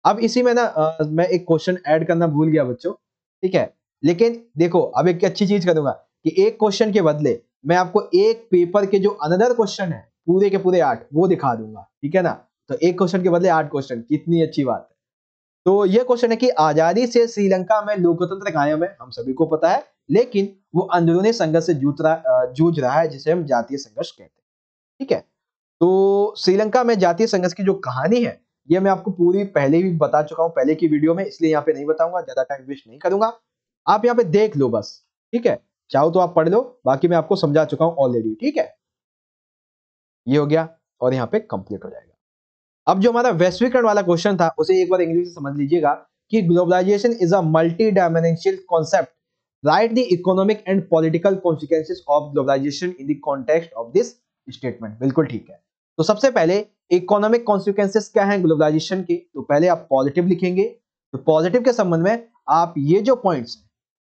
अब इसी में ना मैं एक क्वेश्चन ऐड करना भूल गया बच्चों, ठीक है। लेकिन देखो, अब एक अच्छी चीज करूंगा कि एक क्वेश्चन के बदले मैं आपको एक पेपर के जो अनदर क्वेश्चन है पूरे के पूरे 8 वो दिखा दूंगा, ठीक है ना। तो एक क्वेश्चन के बदले 8 क्वेश्चन, कितनी अच्छी बात है। तो ये क्वेश्चन है कि आजादी से श्रीलंका में लोकतंत्र कायम है, हम सभी को पता है, लेकिन वो अंदरूनी संघर्ष से जूझ रहा है, जिसे हम जातीय संघर्ष कहते हैं, ठीक है। तो श्रीलंका में जातीय संघर्ष की जो कहानी है, ये मैं आपको पूरी पहले भी बता चुका हूं पहले की वीडियो में, इसलिए यहाँ पे नहीं बताऊंगा, ज्यादा टाइम वेस्ट नहीं करूंगा। आप यहाँ पे देख लो बस, ठीक है। चाहो तो आप पढ़ लो, बाकी मैं आपको समझा चुका हूं ऑलरेडी, ठीक है। ये हो गया और यहाँ पे कंप्लीट हो जाएगा। अब जो हमारा वैश्वीकरण वाला क्वेश्चन था उसे एक बार इंग्लिश में समझ लीजिएगा कि globalisation is a multidimensional concept, right the economic and political consequences of globalisation in the context of this statement. बिल्कुल ठीक है। तो सबसे पहले इकोनॉमिक कॉन्सिक्वेंसेस क्या है ग्लोबलाइजेशन के, तो पहले आप पॉजिटिव लिखेंगे। तो पॉजिटिव के संबंध में आप ये जो पॉइंट्स,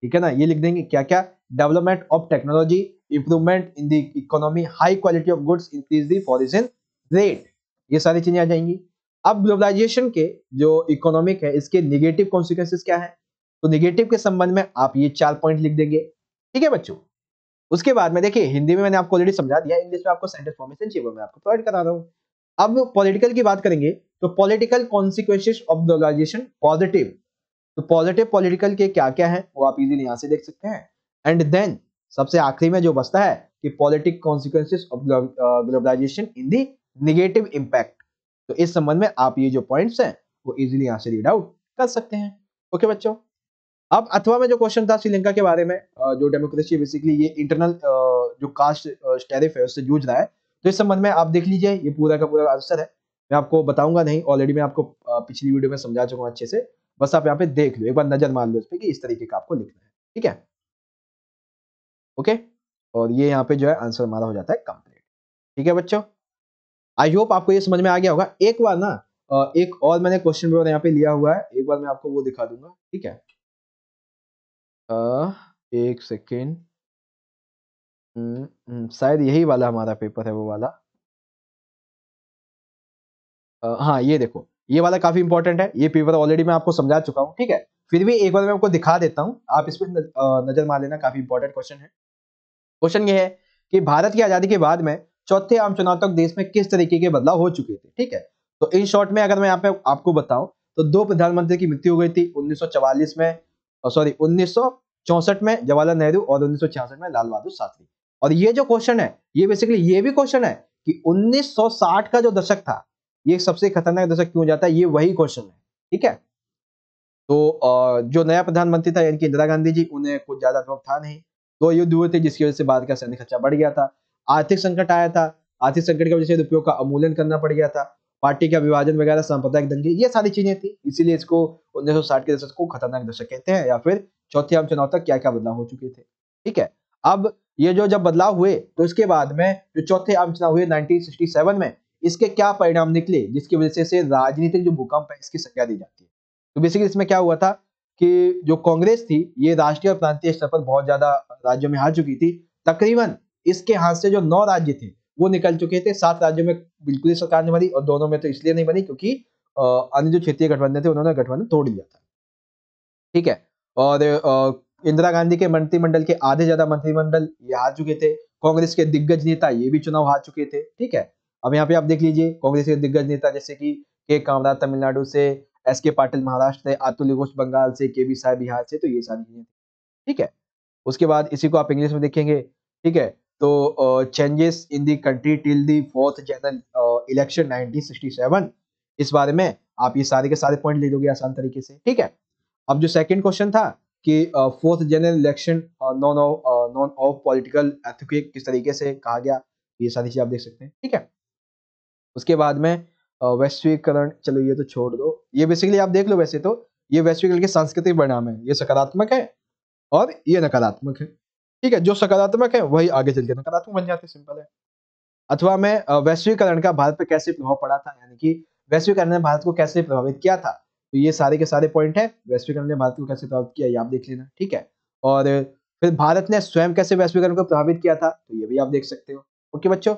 ठीक है ना, ये लिख देंगे क्या क्या, development of technology, improvement in the economy, high quality of goods, increase the foreign rate, ये सारी चीजें आ जाएंगी। अब ग्लोबलाइजेशन के जो इकोनॉमिक है इसके निगेटिव कॉन्सिक्वेंसेस क्या है, तो निगेटिव के संबंध में आप ये 4 पॉइंट लिख देंगे, ठीक है बच्चों। उसके बाद में देखिए हिंदी में मैंने आपको ऑलरेडी समझा दिया, इंग्लिश में आपको सेंटेंस फॉर्मेशन चाहिए वो मैं आपको प्रोवाइड करा रहा हूं। अब पॉलिटिकल की बात करेंगे तो political consequences of globalisation positive, तो पॉजिटिव पॉलिटिकल के क्या क्या है वो आप इजीली यहां से देख सकते हैं। एंड देन सबसे आखिरी में जो बचता है कि politic consequences of globalisation in the negative impact, तो इस संबंध में आप ये जो पॉइंट्स हैं वो इजीली यहां से रीड आउट कर सकते हैं। ओके बच्चों, अब अथवा में जो क्वेश्चन था श्रीलंका के बारे में, जो डेमोक्रेसी बेसिकली ये इंटरनल जो कास्ट टेरिफ है उससे जूझ रहा है, तो इस संबंध में आप देख लीजिए ये पूरा का पूरा आंसर है, मैं आपको बताऊंगा नहीं, ऑलरेडी मैं आपको पिछली वीडियो में समझा चुका हूं अच्छे से, बस आप यहाँ पे देख लो, एक बार नजर मार लो इस पे कि इस तरीके का आपको लिखना है, ठीक है। ओके, और ये यहाँ पे जो है आंसर हमारा हो जाता है कंप्लीट, ठीक है बच्चों। आई होप आपको ये समझ में आ गया होगा। एक बार ना एक और मैंने क्वेश्चन पेपर यहाँ पे लिया हुआ है, एक बार मैं आपको वो दिखा दूंगा, ठीक है। एक सेकेंड, शायद यही वाला हमारा पेपर है, वो वाला, हाँ ये देखो, ये वाला काफी इंपॉर्टेंट है, ये पेपर ऑलरेडी मैं आपको समझा चुका हूँ, ठीक है। फिर भी एक बार मैं आपको दिखा देता हूँ, आप इस पर नजर मार लेना, काफी इंपॉर्टेंट क्वेश्चन है। क्वेश्चन ये है कि भारत की आजादी के बाद में चौथे आम चुनाव तक देश में किस तरीके के बदलाव हो चुके थे, ठीक है। तो इन शॉर्ट में अगर मैं यहाँ पे आपको बताऊं तो 2 प्रधानमंत्री की मृत्यु हो गई थी 1944 में, सॉरी 1964 में जवाहरलाल नेहरू और 1966 में लाल बहादुर शास्त्री। और ये जो क्वेश्चन है ये बेसिकली ये भी क्वेश्चन है कि 1960 का जो दशक था ये सबसे खतरनाक दशक क्यों जाता है, ये वही क्वेश्चन है, ठीक है। तो जो नया प्रधानमंत्री था यानी कि इंदिरा गांधी जी, उन्हें कुछ ज्यादा अनुभव था नहीं, 2 युद्ध हुए थे जिसकी वजह से भारत का सैन्य खर्चा बढ़ गया था, आर्थिक संकट आया था, आर्थिक संकट की वजह से रुपयों का अवमूल्यन करना पड़ गया था, पार्टी का विभाजन वगैरह, सांप्रदायिक दंगे, ये सारी चीजें थी, इसीलिए इसको 1960 के दशक को खतरनाक दशक कहते हैं, या फिर चौथे आम चुनाव तक क्या क्या बदलाव हो चुके थे, ठीक है। अब ये जो जब बदलाव हुए तो इसके बाद में जो चौथे आम चुनाव हुए 1967 में, इसके क्या परिणाम निकले जिसकी वजह से राजनीतिक जो भूकंप है इसकी संज्ञा दी जाती है। तो बेसिकली इसमें क्या हुआ था कि जो कांग्रेस थी ये राष्ट्रीय और प्रांतीय स्तर पर बहुत ज्यादा राज्यों में हार चुकी थी, तकरीबन इसके हाथ से जो 9 राज्य थे वो निकल चुके थे, 7 राज्यों में बिल्कुल ही सरकार नहीं बनी, और दोनों में तो इसलिए नहीं बनी क्योंकि अन्य जो क्षेत्रीय गठबंधन थे उन्होंने गठबंधन तोड़ दिया था, ठीक है। और इंदिरा गांधी के मंत्रिमंडल के आधे ज्यादा मंत्रिमंडल ये हार चुके थे, कांग्रेस के दिग्गज नेता ये भी चुनाव हार चुके थे, ठीक है। अब यहाँ पे आप देख लीजिए कांग्रेस के दिग्गज नेता जैसे कि के कामराज तमिलनाडु से, एस के पाटिल महाराष्ट्र से, अतुल घोष बंगाल से, के बी साहब बिहार से, तो ये सारी चीजें, ठीक है। उसके बाद इसी को आप इंग्लिश में देखेंगे, ठीक है। तो changes in the country till the 4th general election 1967, इस बारे में आप ये सारे के सारे पॉइंट ले लोगे आसान तरीके से, ठीक है। अब जो सेकंड क्वेश्चन था कि 4th general election none of political ethics किस तरीके से कहा गया, ये सारी चीजें आप देख सकते हैं, ठीक है। उसके बाद में वैश्वीकरण, चलो ये तो छोड़ दो, ये बेसिकली आप देख लो, वैसे तो ये वैश्वीकरण के सांस्कृतिक परिणाम है, ये सकारात्मक है और ये नकारात्मक है, ठीक है। जो सकारात्मक है वही आगे चल के नकारात्मक बन जाते, सिंपल है। अथवा में वैश्वीकरण का भारत पर कैसे प्रभाव पड़ा था, यानी कि वैश्वीकरण ने भारत को कैसे प्रभावित किया था, तो ये सारे के सारे पॉइंट है, वैश्वीकरण ने भारत को कैसे प्रभावित किया ये आप देख लेना, ठीक है। और फिर भारत ने स्वयं कैसे वैश्वीकरण को प्रभावित किया था, तो ये भी आप देख सकते हो। ओके बच्चों,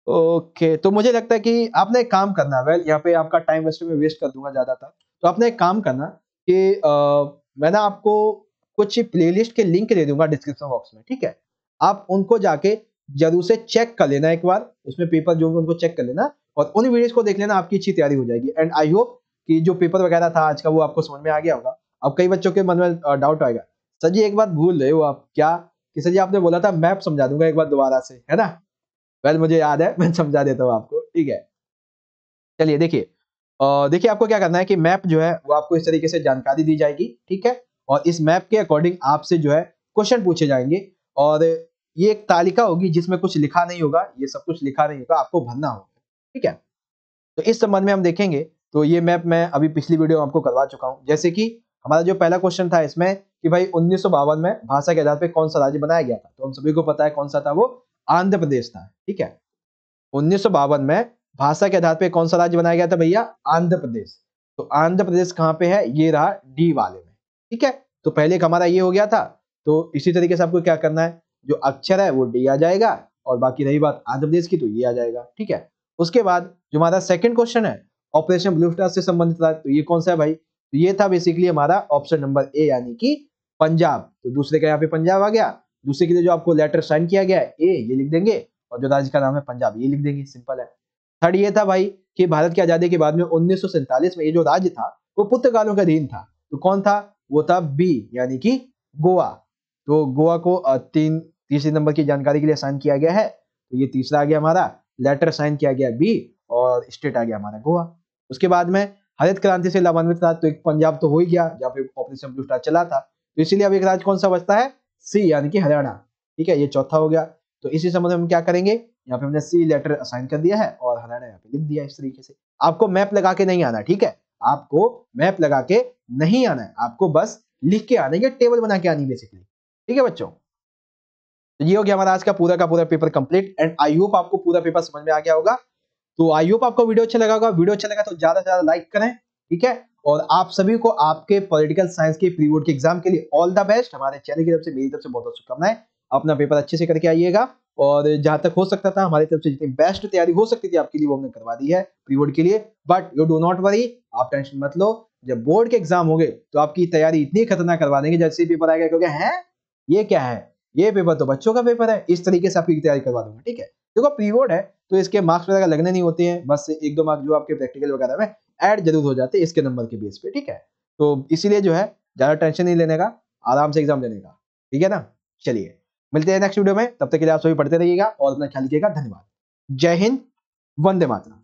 ओके, तो मुझे लगता है कि आपने एक काम करना, वेल यहाँ पे आपका टाइम वेस्ट में वेस्ट कर दूंगा ज्यादातर, तो आपने एक काम करना कि मैं ना आपको कुछ प्लेलिस्ट के लिंक दे दूंगा डिस्क्रिप्शन बॉक्स में, ठीक है। आप उनको जाके जरूर से चेक कर लेना, एक बार उसमें पेपर जो उनको चेक कर लेना और उन वीडियोस को देख लेना, आपकी अच्छी तैयारी हो जाएगी। एंड आई होप कि जो पेपर वगैरह था आज का वो आपको समझ में आ गया होगा। अब कई बच्चों के मन में डाउट आएगा, सर जी एक बात भूल रहे हो आप, क्या कि सर जी आपने बोला था मैप समझा दूंगा एक बार दोबारा से, है ना। वेल मुझे याद है, मैं समझा देता हूँ आपको, ठीक है। चलिए देखिए, देखिए आपको क्या करना है कि मैप जो है वो आपको इस तरीके से जानकारी दी जाएगी, ठीक है। और इस मैप के अकॉर्डिंग आपसे जो है क्वेश्चन पूछे जाएंगे, और ये एक तालिका होगी जिसमें कुछ लिखा नहीं होगा, ये सब कुछ लिखा नहीं होगा, आपको भरना होगा, ठीक है। तो इस संबंध में हम देखेंगे, तो ये मैप मैं अभी पिछली वीडियो में आपको करवा चुका हूँ। जैसे कि हमारा जो पहला क्वेश्चन था इसमें कि भाई 1952 में भाषा के आधार पर कौन सा राज्य बनाया गया था, तो हम सभी को पता है कौन सा था, वो आंध्र प्रदेश था, ठीक है। 1952 में भाषा के आधार पर कौन सा राज्य बनाया गया था भैया, आंध्र प्रदेश। तो आंध्र प्रदेश कहाँ पे है, ये रहा डी वाले में, ठीक है। तो पहले हमारा ये हो गया था तो इसी तरीके से आपको क्या करना है, जो अक्षर है वो डी आ जाएगा और बाकी रही बात आंध्र प्रदेश की तो ये आ जाएगा। ठीक है, उसके बाद जो हमारा सेकंड क्वेश्चन है ऑपरेशन ब्लू स्टार से संबंधित था, तो ये कौन सा है भाई, तो ये था बेसिकली हमारा ऑप्शन नंबर ए यानी कि पंजाब। तो दूसरे का यहाँ पे पंजाब आ गया, दूसरे के लिए जो आपको लेटर साइन किया गया है ए ये लिख देंगे और जो राज्य का नाम है पंजाब ये लिख देंगे, सिंपल है। थर्ड ये था भाई कि भारत की आजादी के बाद में 1947 में ये जो राज्य था वो पुर्तगालियों का अधीन था, तो कौन था, वो था बी यानी कि गोवा। तो गोवा को तीसरे नंबर की जानकारी के लिए साइन किया गया है, तो ये तीसरा आ गया हमारा, लेटर साइन किया गया बी और स्टेट आ गया हमारा गोवा। उसके बाद में हरित क्रांति से लाभान्वित था, तो एक पंजाब तो हो ही गया जहाँ पे ऑपरेशन ब्लू स्टार चला था, तो इसीलिए अब एक राज्य कौन सा बचता है, सी यानी कि हरियाणा। ठीक है, ये चौथा हो गया। तो इसी संबंध में हम क्या करेंगे, यहाँ पे हमने सी लेटर असाइन कर दिया है और हरियाणा यहाँ पे लिख दिया इस तरीके से। आपको मैप लगा के नहीं आना, ठीक है, आपको मैप लगा के नहीं आना है, आपको बस लिख के आना है, टेबल बना के आनी बेसिकली। ठीक है बच्चों, तो ये हो गया हमारा आज का पूरा paper complete and I hope आपको पूरा पेपर समझ में आ गया होगा। तो आई होप आपको वीडियो अच्छा लगा होगा, वीडियो अच्छा लगा तो ज्यादा से ज्यादा लाइक करें। ठीक है, और आप सभी को आपके पॉलिटिकल साइंस के प्री बोर्ड के एग्जाम के लिए ऑल द बेस्ट। हमारे चैनल की तरफ से, मेरी तरफ से बहुत बहुत शुभकामनाएं। अपना पेपर अच्छे से करके आइएगा और जहां तक हो सकता था हमारी तरफ से जितनी बेस्ट तैयारी हो सकती थी आपके लिए वो हमने करवा दी है प्री बोर्ड के लिए। But you do not worry, आप टेंशन मत लो, जब बोर्ड के एग्जाम होंगे तो आपकी तैयारी इतनी खतरनाक करवा देंगे जैसे पेपर आएगा क्योंकि है ये क्या है, ये पेपर तो बच्चों का पेपर है, इस तरीके से आपकी तैयारी करवा दूंगा। ठीक है, देखो प्री बोर्ड है तो इसके मार्क्स वगैरह लगने नहीं होते हैं, बस एक दो मार्क्स जो आपके प्रैक्टिकल वगैरह में ऐड जरूर हो जाते हैं इसके नंबर के बेस पे। ठीक है, तो इसीलिए जो है ज्यादा टेंशन नहीं लेने का, आराम से एग्जाम देने का। ठीक है ना, चलिए मिलते हैं नेक्स्ट वीडियो में, तब तक के लिए आप सभी पढ़ते रहिएगा और अपना ख्याल रखिएगा। धन्यवाद, जय हिंद, वंदे मातरम।